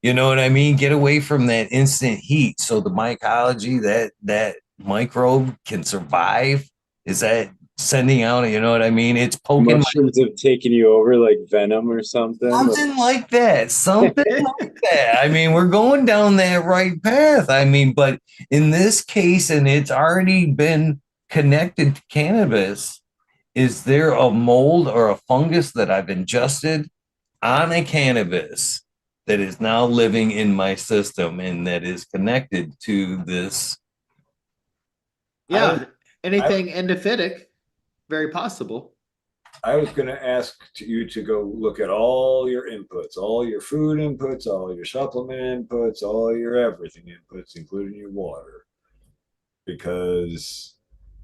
You know what I mean? Get away from that instant heat so the mycology, that microbe can survive. Is that sending out, you know what I mean? It's poking Mushrooms have taken you over like venom or something. something like that. Something like that. I mean, we're going down that right path. I mean, but in this case, and it's already been connected to cannabis, is there a mold or a fungus that I've ingested on a cannabis that is now living in my system and that is connected to this? Yeah, anything endophytic, very possible. I was going to ask you to go look at all your inputs, all your food inputs, all your supplement inputs, all your everything inputs, including your water. Because,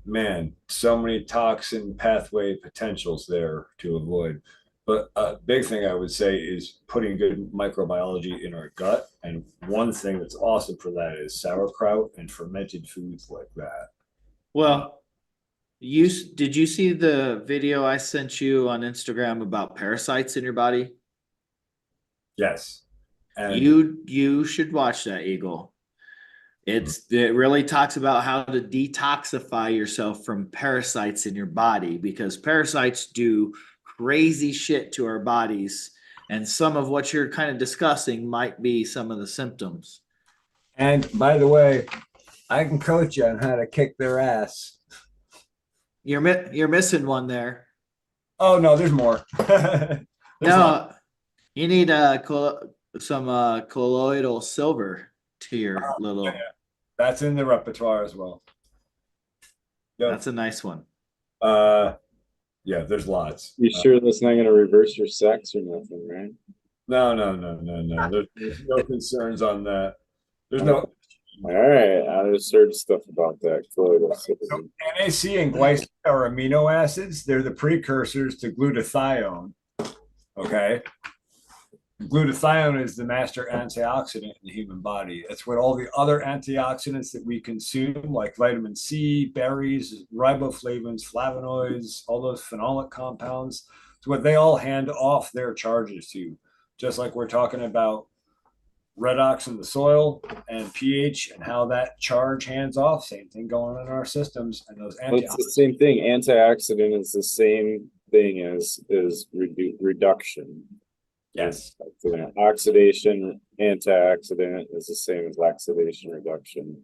man, so many toxin pathway potentials there to avoid. But a big thing I would say is putting good microbiology in our gut. And one thing that's awesome for that is sauerkraut and fermented foods like that. Well, did you see the video I sent you on Instagram about parasites in your body? Yes. And You should watch that, Eagle. It really talks about how to detoxify yourself from parasites in your body, because parasites do crazy shit to our bodies, and some of what you're kind of discussing might be some of the symptoms. and by the way, I can coach you on how to kick their ass. You're missing one there. Oh no, there's more. No, you need some colloidal silver to your little. That's in the repertoire as well. Yep. That's a nice one. Yeah, there's lots. You sure that's not going to reverse your sex or nothing, right? No. There's no concerns on that. There's no. All right, I just heard stuff about that. NAC and glycine are amino acids. They're the precursors to glutathione. Okay. Glutathione is the master antioxidant in the human body. It's what all the other antioxidants that we consume, like vitamin C, berries, riboflavins, flavonoids, all those phenolic compounds, it's what they all hand off their charges to. Just like we're talking about redox in the soil and pH and how that charge hands off. Same thing going on in our systems and those antioxidants. It's the same thing. Antioxidant is the same thing as reduction. Yes. Oxidation, antioxidant is the same as oxidation reduction.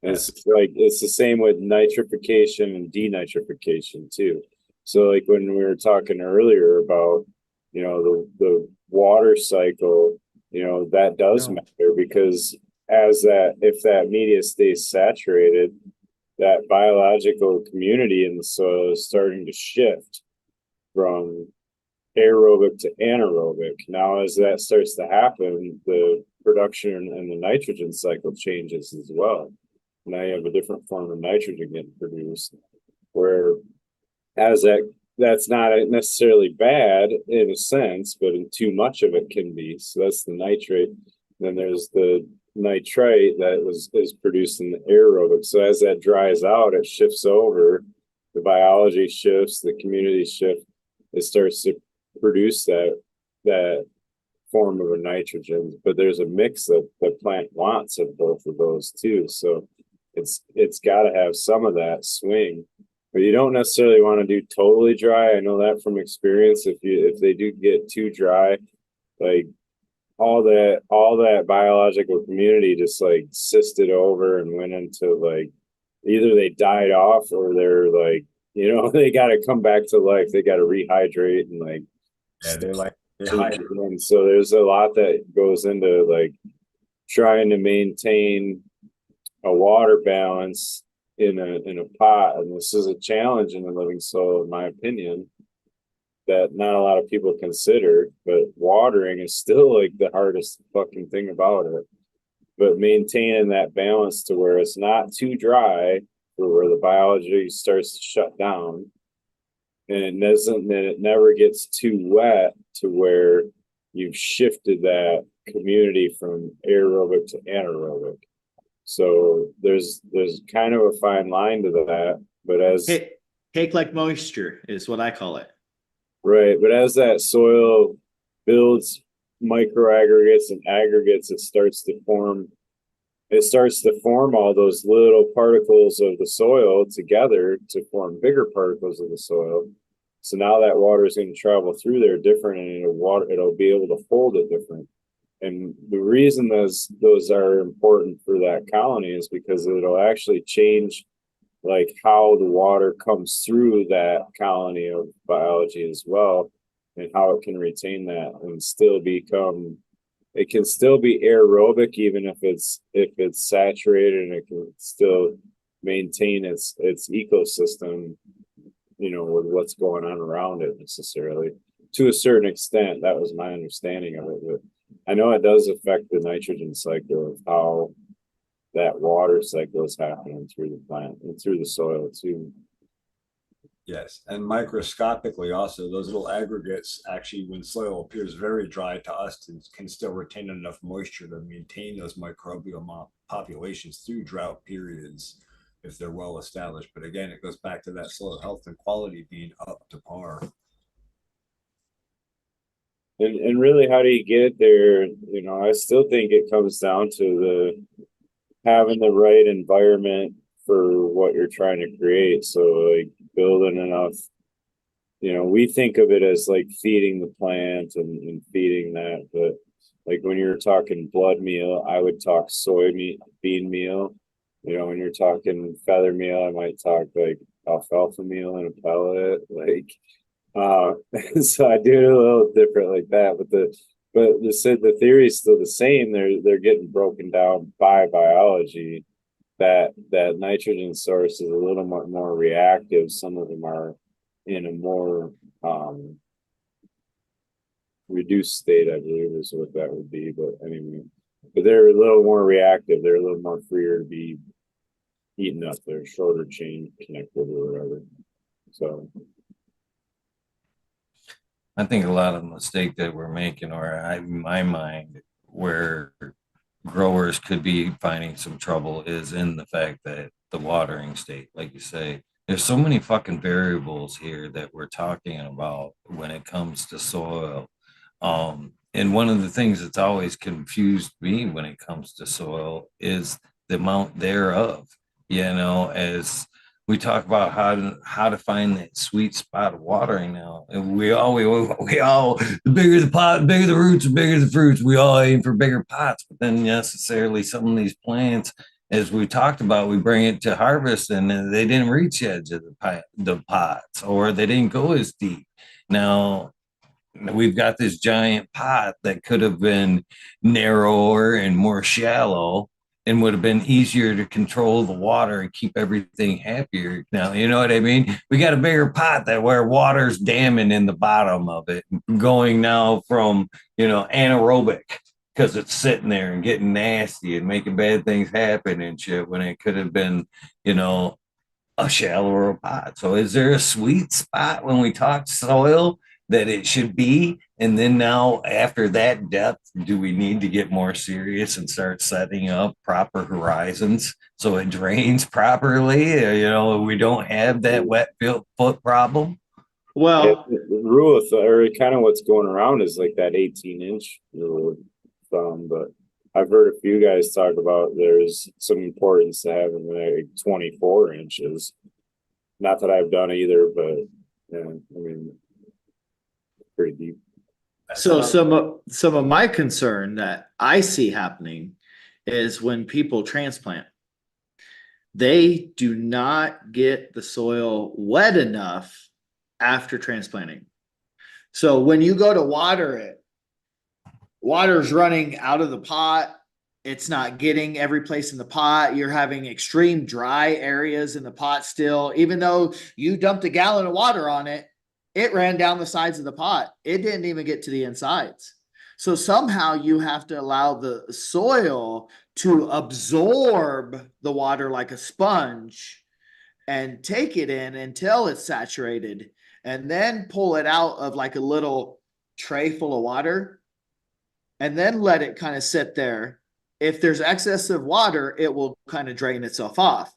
And it's like it's the same with nitrification and denitrification too. So like when we were talking earlier about, you know, the water cycle, you know, that does matter, because if that media stays saturated, that biological community in the soil is starting to shift from aerobic to anaerobic. Now, as that starts to happen, the production and the nitrogen cycle changes as well. Now you have a different form of nitrogen getting produced, where that's not necessarily bad in a sense, but in too much of it can be. So that's the nitrate. Then there's the nitrite that is produced in the aerobic. So as that dries out, it shifts over. The biology shifts, the community shift. It starts to produce that form of a nitrogen, but there's a mix that the plant wants of both of those too. So it's got to have some of that swing, but you don't necessarily want to do totally dry. I know that from experience. If they do get too dry, like all that biological community just like cysted over and went into like either they died off or they're like, you know, they got to come back to life. They got to rehydrate and like Yeah, they And, hide. and so there's a lot that goes into like trying to maintain a water balance in a pot, and this is a challenge in the living soil, in my opinion, that not a lot of people consider. But watering is still like the hardest fucking thing about it. But maintaining that balance to where it's not too dry, or where the biology starts to shut down, and it never gets too wet to where you've shifted that community from aerobic to anaerobic. So there's kind of a fine line to that, but Cake like moisture is what I call it. right, but as that soil builds microaggregates and aggregates, it starts to form all those little particles of the soil together to form bigger particles of the soil. So now that water is going to travel through there different, and it'll be able to hold it different. And the reason those are important for that colony is because it'll actually change like how the water comes through that colony of biology as well, and how it can retain that and still become, it can still be aerobic even if it's saturated, and it can still maintain its ecosystem, with what's going on around it necessarily. To a certain extent, that was my understanding of it. But I know it does affect the nitrogen cycle of how that water cycle is happening through the plant and through the soil too. Yes, and microscopically also, those little aggregates actually, when soil appears very dry to us, can still retain enough moisture to maintain those microbial populations through drought periods if they're well established. But again, it goes back to that soil health and quality being up to par. And really, how do you get there? I still think it comes down to having the right environment for what you're trying to create. So like building enough, we think of it as like feeding the plant and feeding that, but like when you're talking blood meal, I would talk bean meal. When you're talking feather meal, I might talk like alfalfa meal and a pellet, like so I do it a little different like that, but the theory is still the same. They're getting broken down by biology. That nitrogen source is a little more reactive. Some of them are in a more reduced state, I believe is what that would be. But anyway, but they're a little more reactive. They're a little more freer to be eaten up. They're shorter chain connected or whatever. So I think a lot of the mistake that we're making, or in my mind, where growers could be finding some trouble is in the fact that the watering state, like you say, there's so many fucking variables here that we're talking about when it comes to soil. And one of the things that's always confused me when it comes to soil is the amount thereof, as we talk about how to find that sweet spot of watering now. And we all, the bigger the pot, the bigger the roots, the bigger the fruits. We all aim for bigger pots, but then necessarily some of these plants, as we talked about, we bring it to harvest and they didn't reach the edge of the pots, or they didn't go as deep. Now, we've got this giant pot that could have been narrower and more shallow and would have been easier to control the water and keep everything happier. Now, you know what I mean? We got a bigger pot that where water's damming in the bottom of it, going now from, anaerobic because it's sitting there and getting nasty and making bad things happen and shit when it could have been, a shallower pot. So is there a sweet spot when we talk soil that it should be? And then now after that depth, do we need to get more serious and start setting up proper horizons so it drains properly? We don't have that wet foot problem. Well, the rule of or kind of what's going around is like that 18-inch rule of thumb, but I've heard a few guys talk about there's some importance to having like 24 inches. Not that I've done either, but yeah, I mean, pretty deep. so some of my concern that I see happening is when people transplant, they do not get the soil wet enough after transplanting. So when you go to water it, water's running out of the pot. It's not getting every place in the pot. You're having extreme dry areas in the pot still. Even though you dumped a gallon of water on it, it ran down the sides of the pot. It didn't even get to the insides. So somehow you have to allow the soil to absorb the water like a sponge and take it in until it's saturated and then pull it out of like a little tray full of water and then let it kind of sit there. If there's excessive water, it will kind of drain itself off.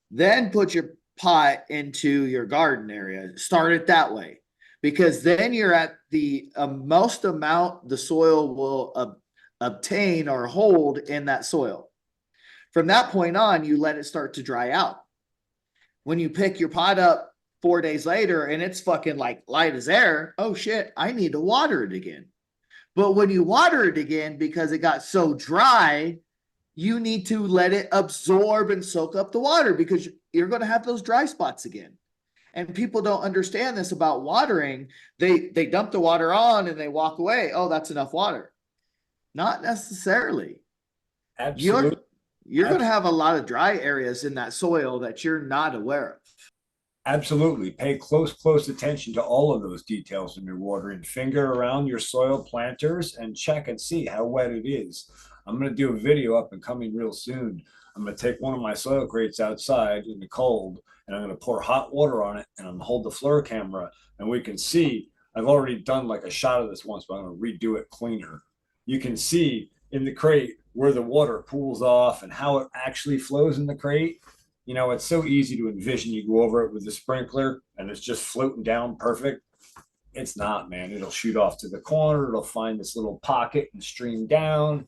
Then put your pot into your garden area. Start it that way, because then you're at the most amount the soil will obtain or hold in that soil. From that point on, you let it start to dry out. When you pick your pot up 4 days later and it's fucking like light as air, oh shit, I need to water it again. But when you water it again, because it got so dry, you need to let it absorb and soak up the water, because you're going to have those dry spots again. And people don't understand this about watering. They dump the water on and they walk away. Oh, that's enough water. Not necessarily. Absolutely. You're going to have a lot of dry areas in that soil that you're not aware of. Absolutely. Pay close attention to all of those details when you're watering. Finger around your soil planters and check and see how wet it is. I'm going to do a video up and coming real soon. I'm going to take one of my soil crates outside in the cold, and I'm going to pour hot water on it, and I'm going to hold the FLIR camera, and we can see. I've already done like a shot of this once, but I'm going to redo it cleaner. You can see in the crate where the water pools off and how it actually flows in the crate. You know, it's so easy to envision. You go over it with the sprinkler and it's just floating down perfect. It's not, man. It'll shoot off to the corner. It'll find this little pocket and stream down.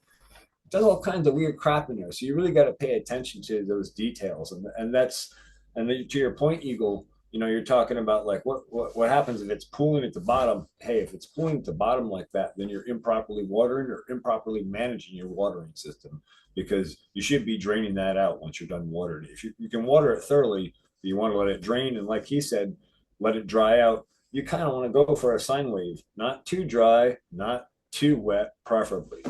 It does all kinds of weird crap in there. So you really got to pay attention to those details. And to your point, Eagle, you know, you're talking about like what happens if it's pooling at the bottom. Hey, if it's pooling at the bottom like that, then you're improperly watering or improperly managing your watering system, because you should be draining that out once you're done watering it. If you can water it thoroughly, but you want to let it drain, and like he said, let it dry out. You kind of want to go for a sine wave, not too dry, not too wet, preferably.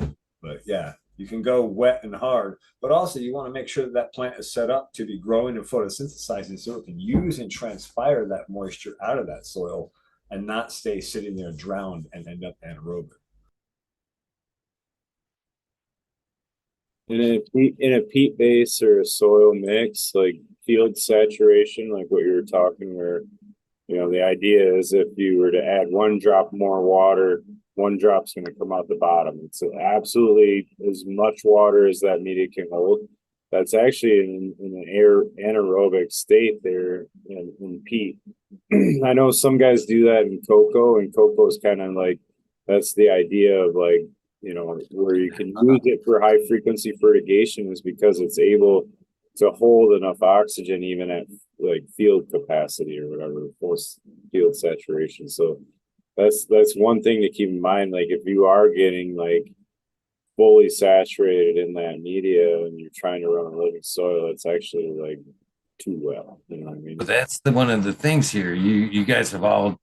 But yeah, you can go wet and hard, but also you want to make sure that that plant is set up to be growing and photosynthesizing so it can use and transpire that moisture out of that soil and not stay sitting there drowned and end up anaerobic. In a peat base or a soil mix, like field saturation, like what you were talking, where, you know, the idea is if you were to add 1 drop more water, 1 drop's going to come out the bottom. It's absolutely as much water as that media can hold. That's actually in an anaerobic state there in peat. I know some guys do that in cocoa, and cocoa is kind of like, that's the idea of like, you know, where you can use it for high frequency fertigation, is because it's able to hold enough oxygen even at like field capacity or whatever, force field saturation. So that's one thing to keep in mind. Like if you are getting like fully saturated in that media and you're trying to run a living soil, it's actually like too well. You know what I mean? But that's one of the things here. You guys have all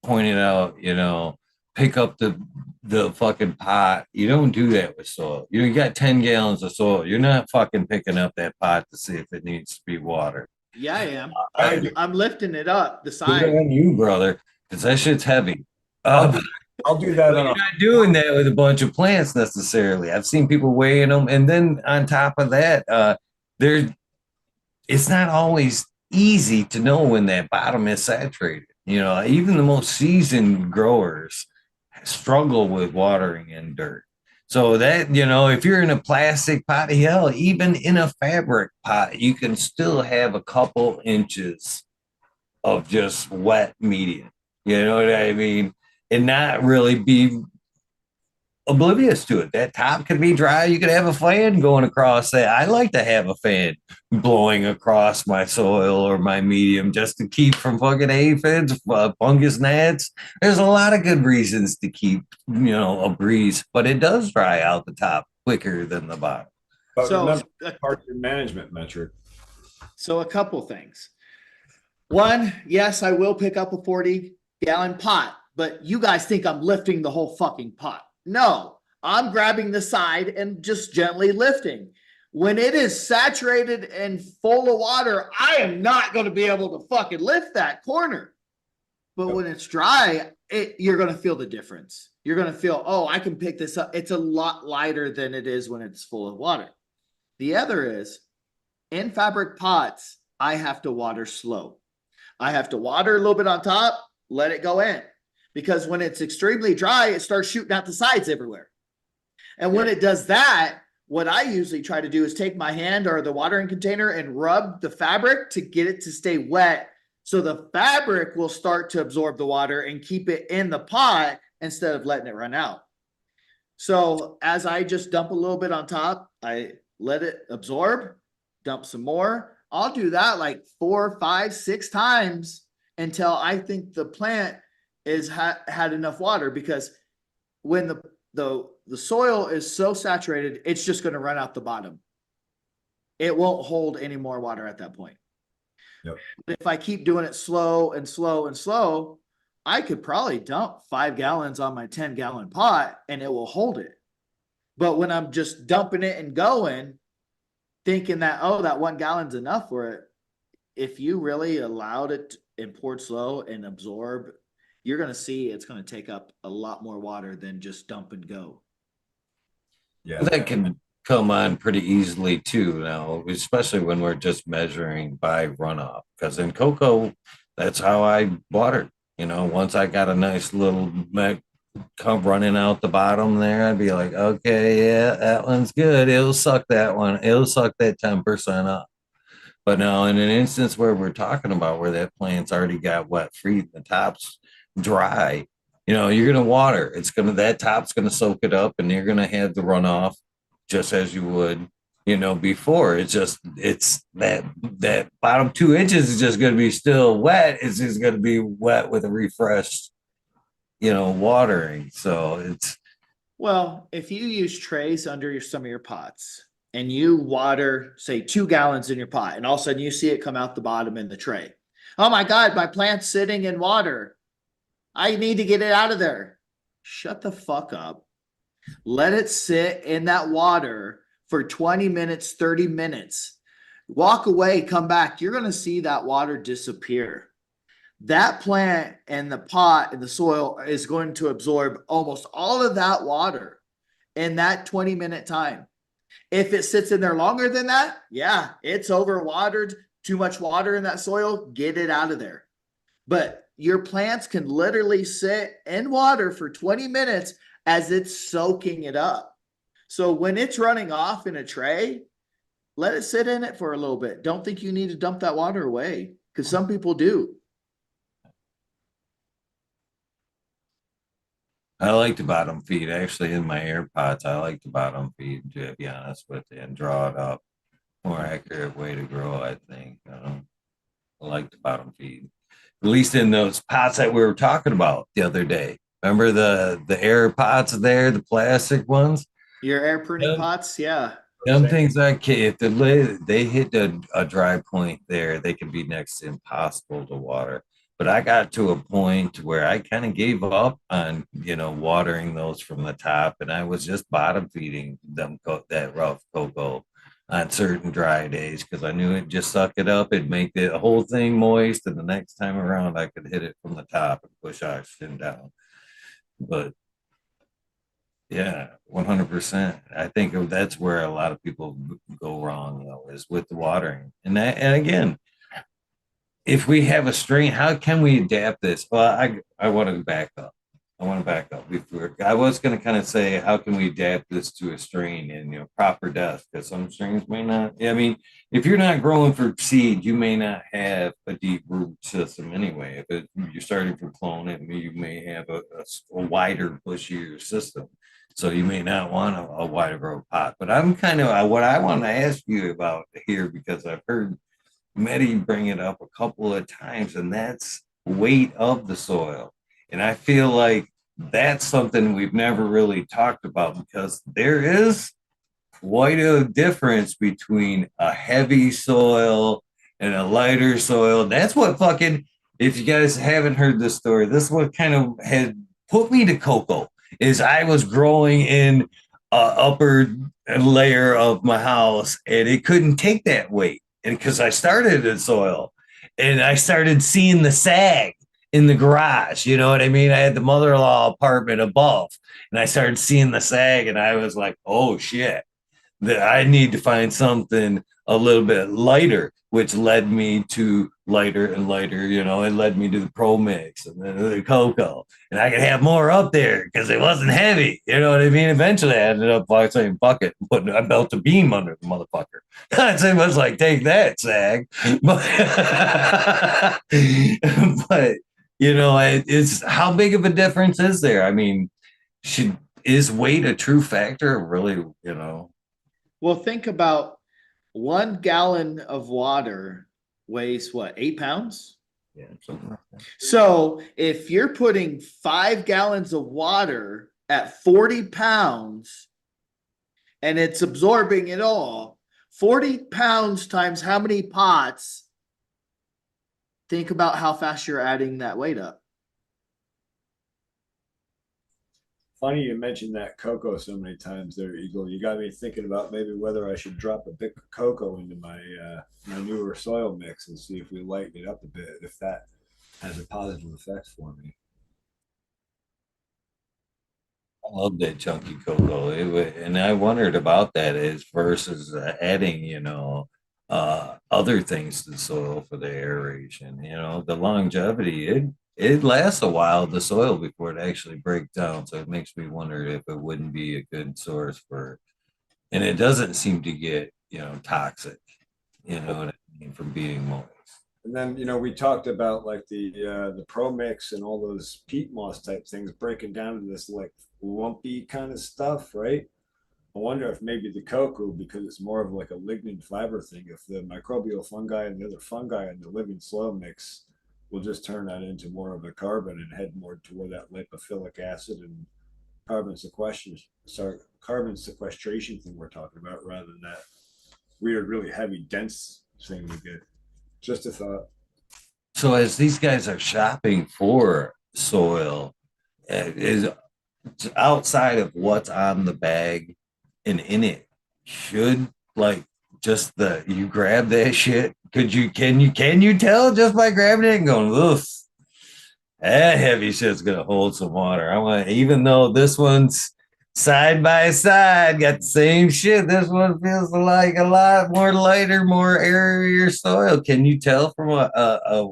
pointed out, you know, pick up the fucking pot. You don't do that with soil. You got 10 gallons of soil. You're not fucking picking up that pot to see if it needs to be watered. Yeah, I am. I'm lifting it up the side. Good on you, brother, because that shit's heavy. I'll do that. You're not doing that with a bunch of plants necessarily. I've seen people weighing them, and then on top of that, it's not always easy to know when that bottom is saturated. You know, even the most seasoned growers struggle with watering in dirt. So that, you know, if you're in a plastic pot, hell, even in a fabric pot, you can still have a couple inches of just wet medium. You know what I mean? And not really be oblivious to it. That top could be dry. You could have a fan going across that. I like to have a fan blowing across my soil or my medium just to keep from fucking aphids, fungus gnats. There's a lot of good reasons to keep, you know, a breeze, but it does dry out the top quicker than the bottom. But So, remember, part of your management metric. So a couple things. One, yes, I will pick up a 40-gallon pot but you guys think I'm lifting the whole fucking pot. No, I'm grabbing the side and just gently lifting. When it is saturated and full of water, I am not going to be able to fucking lift that corner. But when it's dry, you're going to feel the difference. You're going to feel, oh, I can pick this up. It's a lot lighter than it is when it's full of water. The other is, in fabric pots, I have to water slow. I have to water a little bit on top, let it go in. Because when it's extremely dry, it starts shooting out the sides everywhere. And when it does that, what I usually try to do is take my hand or the watering container and rub the fabric to get it to stay wet. So the fabric will start to absorb the water and keep it in the pot instead of letting it run out. So as I just dump a little bit on top, I let it absorb, dump some more. I'll do that like 4, 5, 6 times until I think the plant is had enough water, because when the soil is so saturated, it's just going to run out the bottom. It won't hold any more water at that point. Yep. But if I keep doing it slow and slow and slow, I could probably dump 5 gallons on my 10-gallon pot and it will hold it. But when I'm just dumping it and going, thinking that, oh, that 1 gallon's enough for it, if you really allowed it and poured slow and absorb, you're going to see it's going to take up a lot more water than just dump and go. Yeah, That can come on pretty easily too now, especially when we're just measuring by runoff. Because in cocoa, that's how I water. You know, once I got a nice little come running out the bottom there, I'd be like, okay, yeah, that one's good. It'll suck that one. It'll suck that 10% up. But now in an instance where we're talking about where that plant's already got wet free, the top's dry, you know, you're going to water. That top's going to soak it up, and you're going to have the runoff just as you would, you know, before. It's that bottom 2 inches is just going to be still wet. It's just going to be wet with a refreshed, you know, watering. So it's. Well, if you use trays under some of your pots and you water, say 2 gallons in your pot, and all of a sudden you see it come out the bottom in the tray. Oh my God, my plant's sitting in water. I need to get it out of there. Shut the fuck up. Let it sit in that water for 20 minutes, 30 minutes. Walk away, come back. You're going to see that water disappear. That plant and the pot and the soil is going to absorb almost all of that water in that 20-minute time. If it sits in there longer than that, yeah, it's overwatered, too much water in that soil, get it out of there. But your plants can literally sit in water for 20 minutes as it's soaking it up. So when it's running off in a tray, let it sit in it for a little bit. Don't think you need to dump that water away, because some people do. I like to bottom feed. Actually, in my air pots, I like to bottom feed, to be honest with you, and draw it up. More accurate way to grow, I think. I like to bottom feed. At least in those pots that we were talking about the other day. Remember the air pots there, the plastic ones? Your air pruning pots, yeah. Them things if they hit a dry point there, they can be next to impossible to water. But I got to a point where I kind of gave up on, you know, watering those from the top, and I was just bottom feeding them that rough cocoa on certain dry days, because I knew it'd just suck it up. It'd make the whole thing moist, and the next time around I could hit it from the top and push oxygen down. But yeah, 100%. I think that's where a lot of people go wrong, though, is with the watering. And again, if we have a strain, how can we adapt this? Well, I want to back up. Before I was going to kind of say, how can we adapt this to a strain and, you know, proper depth? Because some strains may not. I mean, if you're not growing for seed, you may not have a deep root system anyway. If you're starting from cloning, you may have a wider, bushier system. So you may not want a wider growth pot. But I'm kind of what I want to ask you about here, because I've heard Medi bring it up a couple of times, and that's weight of the soil. And I feel like that's something we've never really talked about, because there is quite a difference between a heavy soil and a lighter soil. That's what fucking if you guys haven't heard this story, this is what kind of had put me to cocoa. Is I was growing in upper layer of my house, and it couldn't take that weight, and because I started in soil, and I started seeing the sag in the garage. You know what I mean? I had the mother-in-law apartment above, and I started seeing the sag, and I was like, "Oh shit, that I need to find something a little bit lighter," which led me to lighter and lighter. You know, it led me to the Pro Mix and then the Cocoa, and I could have more up there because it wasn't heavy. You know what I mean? Eventually, I ended up saying bucket and putting I built a beam under the motherfucker. It was like, take that, Sag. But, but you know, it's how big of a difference is there? I mean, should is weight a true factor? Really, you know. Well, think about 1 gallon of water weighs what, 8 pounds? Yeah, something like that. So if you're putting 5 gallons of water at 40 pounds and it's absorbing it all, 40 pounds times how many pots? Think about how fast you're adding that weight up. Funny you mentioned that cocoa so many times there, Eagle. You got me thinking about maybe whether I should drop a bit of cocoa into my my newer soil mix and see if we lighten it up a bit, if that has a positive effect for me. I love that chunky cocoa. And I wondered about that is versus adding, you know, other things to the soil for the aeration. You know, the longevity, it lasts a while, the soil, before it actually breaks down. So it makes me wonder if it wouldn't be a good source for, and it doesn't seem to get, you know, toxic, you know what I mean, from being moist. And then, you know, we talked about like the Pro Mix and all those peat moss type things breaking down to this like lumpy kind of stuff, right? I wonder if maybe the cocoa, because it's more of like a lignin fiber thing, if the microbial fungi and the other fungi in the living soil mix will just turn that into more of a carbon and head more toward that lipophilic acid and carbon sequestration thing we're talking about, rather than that weird, really heavy, dense thing we get. Just a thought. So as these guys are shopping for soil, is outside of what's on the bag and in it, should like just the you grab that shit? Can you tell just by grabbing it and going, oof, that heavy shit's gonna hold some water. I want, even though this one's side by side, got the same shit. This one feels like a lot more lighter, more airier soil. Can you tell from a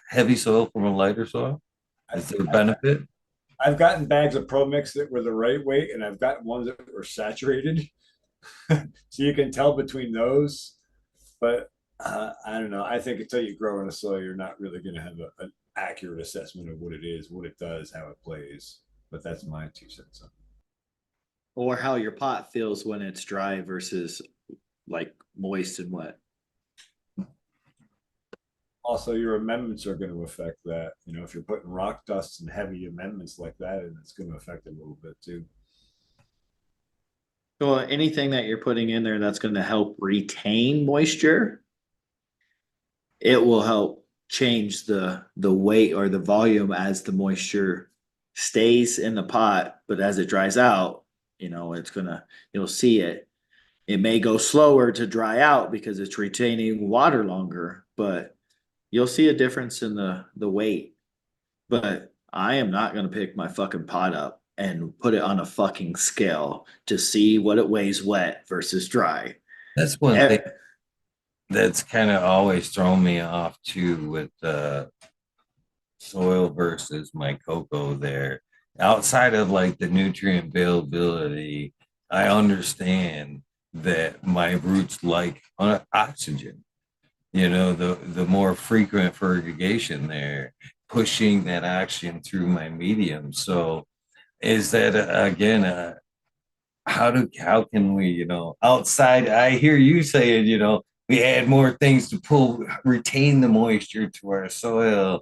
heavy soil from a lighter soil? Is there a benefit? I've gotten bags of Pro Mix that were the right weight, and I've gotten ones that were saturated. So you can tell between those. But I don't know. I think until you grow in a soil, you're not really going to have an accurate assessment of what it is, what it does, how it plays. But that's my 2 cents on it. Or how your pot feels when it's dry versus like moist and wet. Also, your amendments are going to affect that. You know, if you're putting rock dust and heavy amendments like that, and it's going to affect it a little bit too. Well, anything that you're putting in there that's going to help retain moisture, it will help change the weight or the volume as the moisture stays in the pot, but as it dries out, you know, you'll see it. It may go slower to dry out because it's retaining water longer, but you'll see a difference in the weight. But I am not going to pick my fucking pot up and put it on a fucking scale to see what it weighs wet versus dry. That's one thing that's kind of always thrown me off too with soil versus my cocoa there. Outside of like the nutrient availability, I understand that my roots like oxygen. You know, the more frequent fertigation there, pushing that oxygen through my medium. So is that again how can we, you know, outside, I hear you saying, you know, we add more things to retain the moisture to our soil.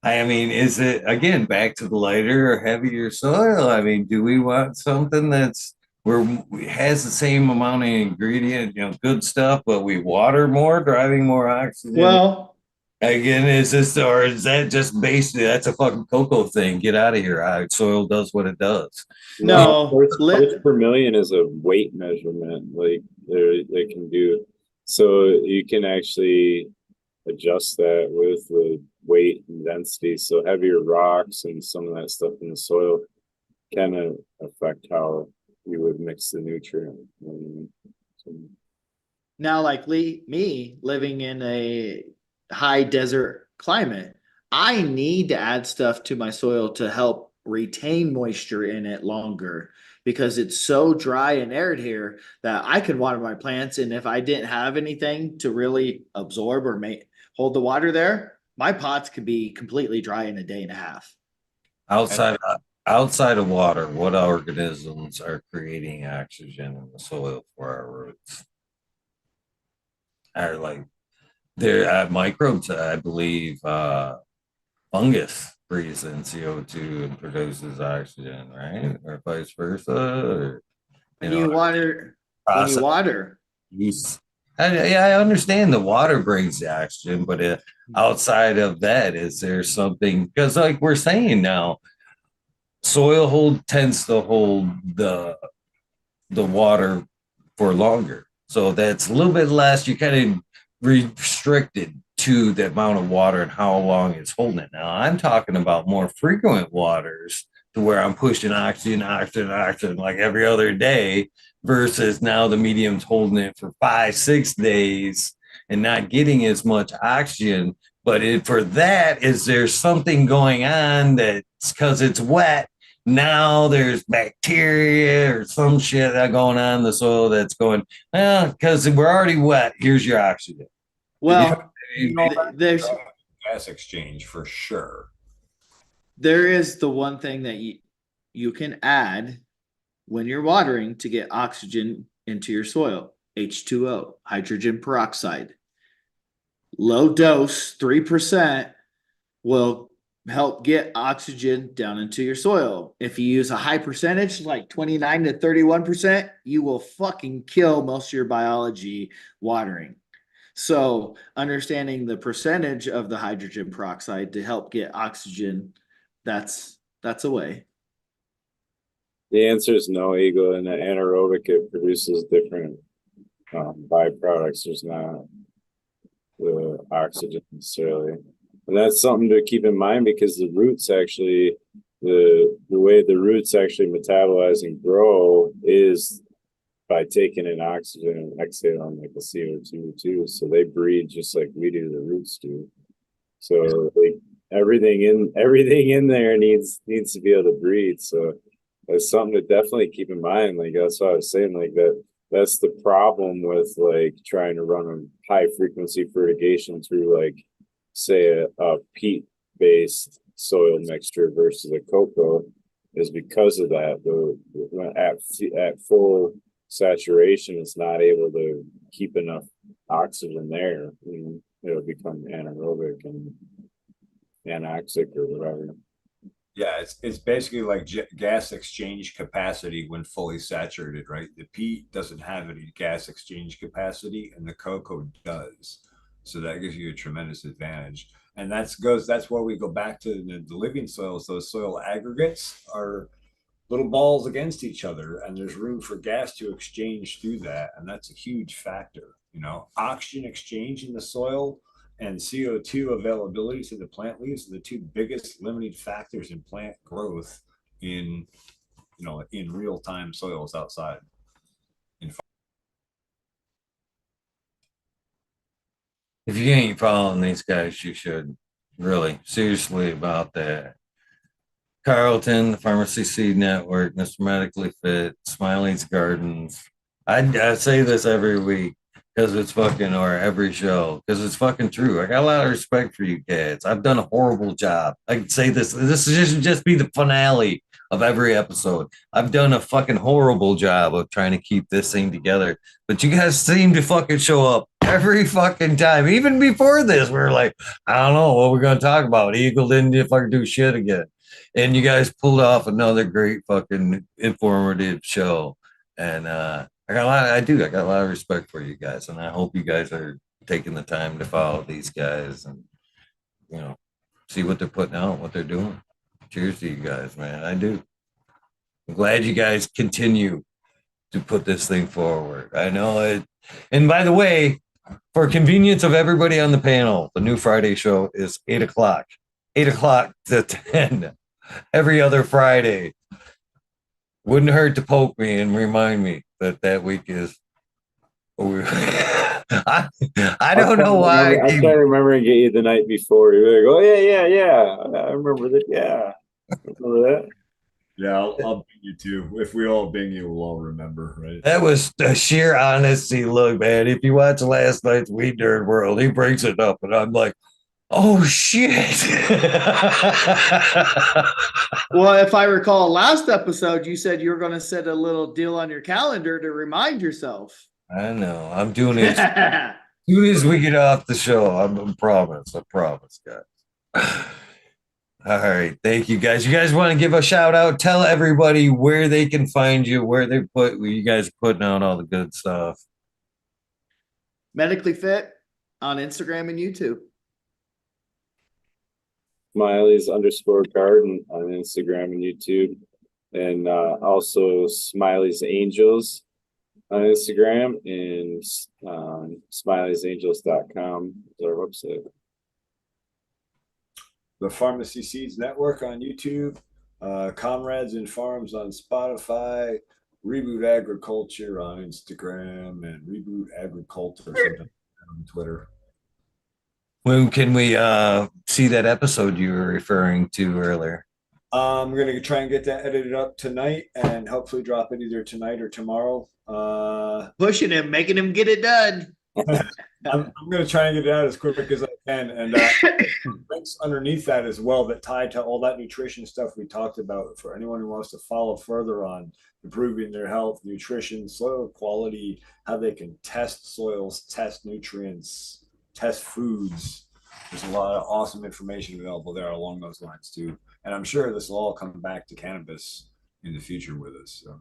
I mean, is it again back to the lighter or heavier soil? I mean, do we want something that's where it has the same amount of ingredient, you know, good stuff, but we water more, driving more oxygen? Well, Again, is this or is that just basically that's a fucking cocoa thing? Get out of here. Soil does what it does. No, parts per million is a weight measurement. Like they can do, so you can actually adjust that with the weight and density. So heavier rocks and some of that stuff in the soil kind of affect how you would mix the nutrient. So, now like me living in a high desert climate, I need to add stuff to my soil to help retain moisture in it longer because it's so dry and arid here that I can water my plants. And if I didn't have anything to really absorb or hold the water there, my pots could be completely dry in a day and a half. Outside outside of water, what organisms are creating oxygen in the soil for our roots? Are like they're microbes, I believe. Fungus breathes in CO2 and produces oxygen, right? Or vice versa. Or, When you water, when you process water, use. Yeah, I understand the water brings the oxygen, but outside of that, is there something? Because, like we're saying now, tends to hold the water for longer. So that's a little bit less. You kind of restricted to the amount of water and how long it's holding it. Now I'm talking about more frequent waters to where I'm pushing oxygen like every other day versus now the medium's holding it for 5, 6 days and not getting as much oxygen. But for that, is there something going on that's because it's wet now there's bacteria or some shit that going on in the soil that's going, because we're already wet. Here's your oxygen. well, there's gas exchange for sure. there is the one thing that you can add when you're watering to get oxygen into your soil. H2O, hydrogen peroxide. Low dose, 3%, will help get oxygen down into your soil. If you use a high percentage, like 29 to 31%, you will fucking kill most of your biology watering. So understanding the percentage of the hydrogen peroxide to help get oxygen, that's a way. the answer is no, Eagle. In the anaerobic, it produces different byproducts. There's not the oxygen necessarily. And that's something to keep in mind because the roots actually, the way the roots actually metabolize and grow is by taking in oxygen and exhaling like a CO2 too. So they breathe just like we do, the roots do. So like everything in there needs to be able to breathe. So that's something to definitely keep in mind. Like that's what I was saying, like that's the problem with like trying to run a high frequency fertigation through like say a peat based soil mixture versus a cocoa is because of that. At full saturation, it's not able to keep enough oxygen there. It'll become anaerobic and anoxic or whatever. Yeah, it's basically like gas exchange capacity when fully saturated, right? The peat doesn't have any gas exchange capacity, and the cocoa does. So that gives you a tremendous advantage. And that's where we go back to the living soils. Those soil aggregates are little balls against each other, and there's room for gas to exchange through that, and that's a huge factor. Oxygen exchange in the soil and CO2 availability to the plant leaves are the two biggest limiting factors in plant growth in real-time soils outside. If you ain't following these guys, you should really seriously about that. Carlton, the Pharmacy Seed Network, Mr. Medically Fit, Smiley's Gardens. I say this every week because it's fucking, or every show because it's fucking true. I got a lot of respect for you kids. I've done a horrible job. I can say this. This should just be the finale of every episode. I've done a fucking horrible job of trying to keep this thing together, but you guys seem to fucking show up every fucking time. Even before this, we were like, I don't know what we're gonna talk about. Eagle didn't fucking do shit again. And you guys pulled off another great fucking informative show. And I got a lot of respect for you guys. And I hope you guys are taking the time to follow these guys and see what they're putting out, what they're doing. Cheers to you guys, man. I do. I'm glad you guys continue to put this thing forward. I know it. And by the way, for convenience of everybody on the panel, the new Friday show is 8 o'clock, 8 o'clock to 10 every other Friday. Wouldn't hurt to poke me and remind me that week is. I don't know why. I can't remember and get you the night before. You're like, oh yeah. I remember that. Yeah, remember that. Yeah, I'll bing you too. If we all bing you, we'll all remember, right? That was the sheer honesty. Look, man, if you watch last night's Weed Nerd World, he brings it up, and I'm like, oh shit. Well, if I recall last episode, you said you were going to set a little deal on your calendar to remind yourself. I know. I'm doing it as soon as we get off the show. I promise, guys. All right. Thank you, guys. You guys want to give a shout out? Tell everybody where they can find you, where you guys are putting out all the good stuff. Medically Fit on Instagram and YouTube. Smiley's_garden on Instagram and YouTube. And also Smiley's Angels on Instagram and smileysangels.com is our website. The Pharmacy Seeds Network on YouTube, Comrades in Farms on Spotify, Reboot Agriculture on Instagram, and Reboot Agriculture on Twitter. When can we see that episode you were referring to earlier? I'm going to try and get that edited up tonight and hopefully drop it either tonight or tomorrow. Pushing him, making him get it done. I'm going to try and get it out as quick as I can. And links underneath that as well that tie to all that nutrition stuff we talked about for anyone who wants to follow further on improving their health, nutrition, soil quality, how they can test soils, test nutrients, test foods. There's a lot of awesome information available there along those lines too. And I'm sure this will all come back to cannabis in the future with us. So.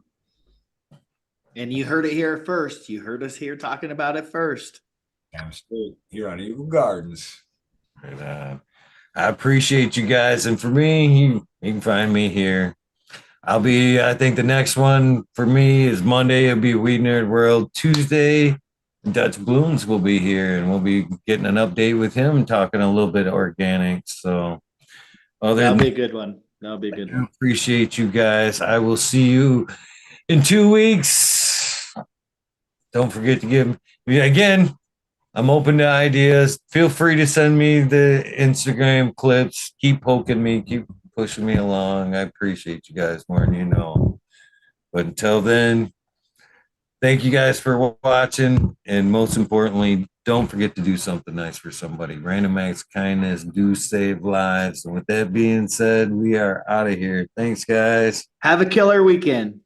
And you heard it here first. You heard us here talking about it first. Absolutely. Here on Eagle Gardens. And, I appreciate you guys. And for me, you can find me here. I think the next one for me is Monday. It'll be Weed Nerd World. Tuesday, Dutch Blooms will be here, and we'll be getting an update with him, talking a little bit of organics. So that'll be a good one. That'll be a good one. Appreciate you guys. I will see you in 2 weeks. Don't forget to give me again. I'm open to ideas. Feel free to send me the Instagram clips. Keep poking me. Keep pushing me along. I appreciate you guys more than you know. But until then, thank you guys for watching. And most importantly, don't forget to do something nice for somebody. Random acts of kindness do save lives. And with that being said, we are out of here. Thanks, guys. Have a killer weekend.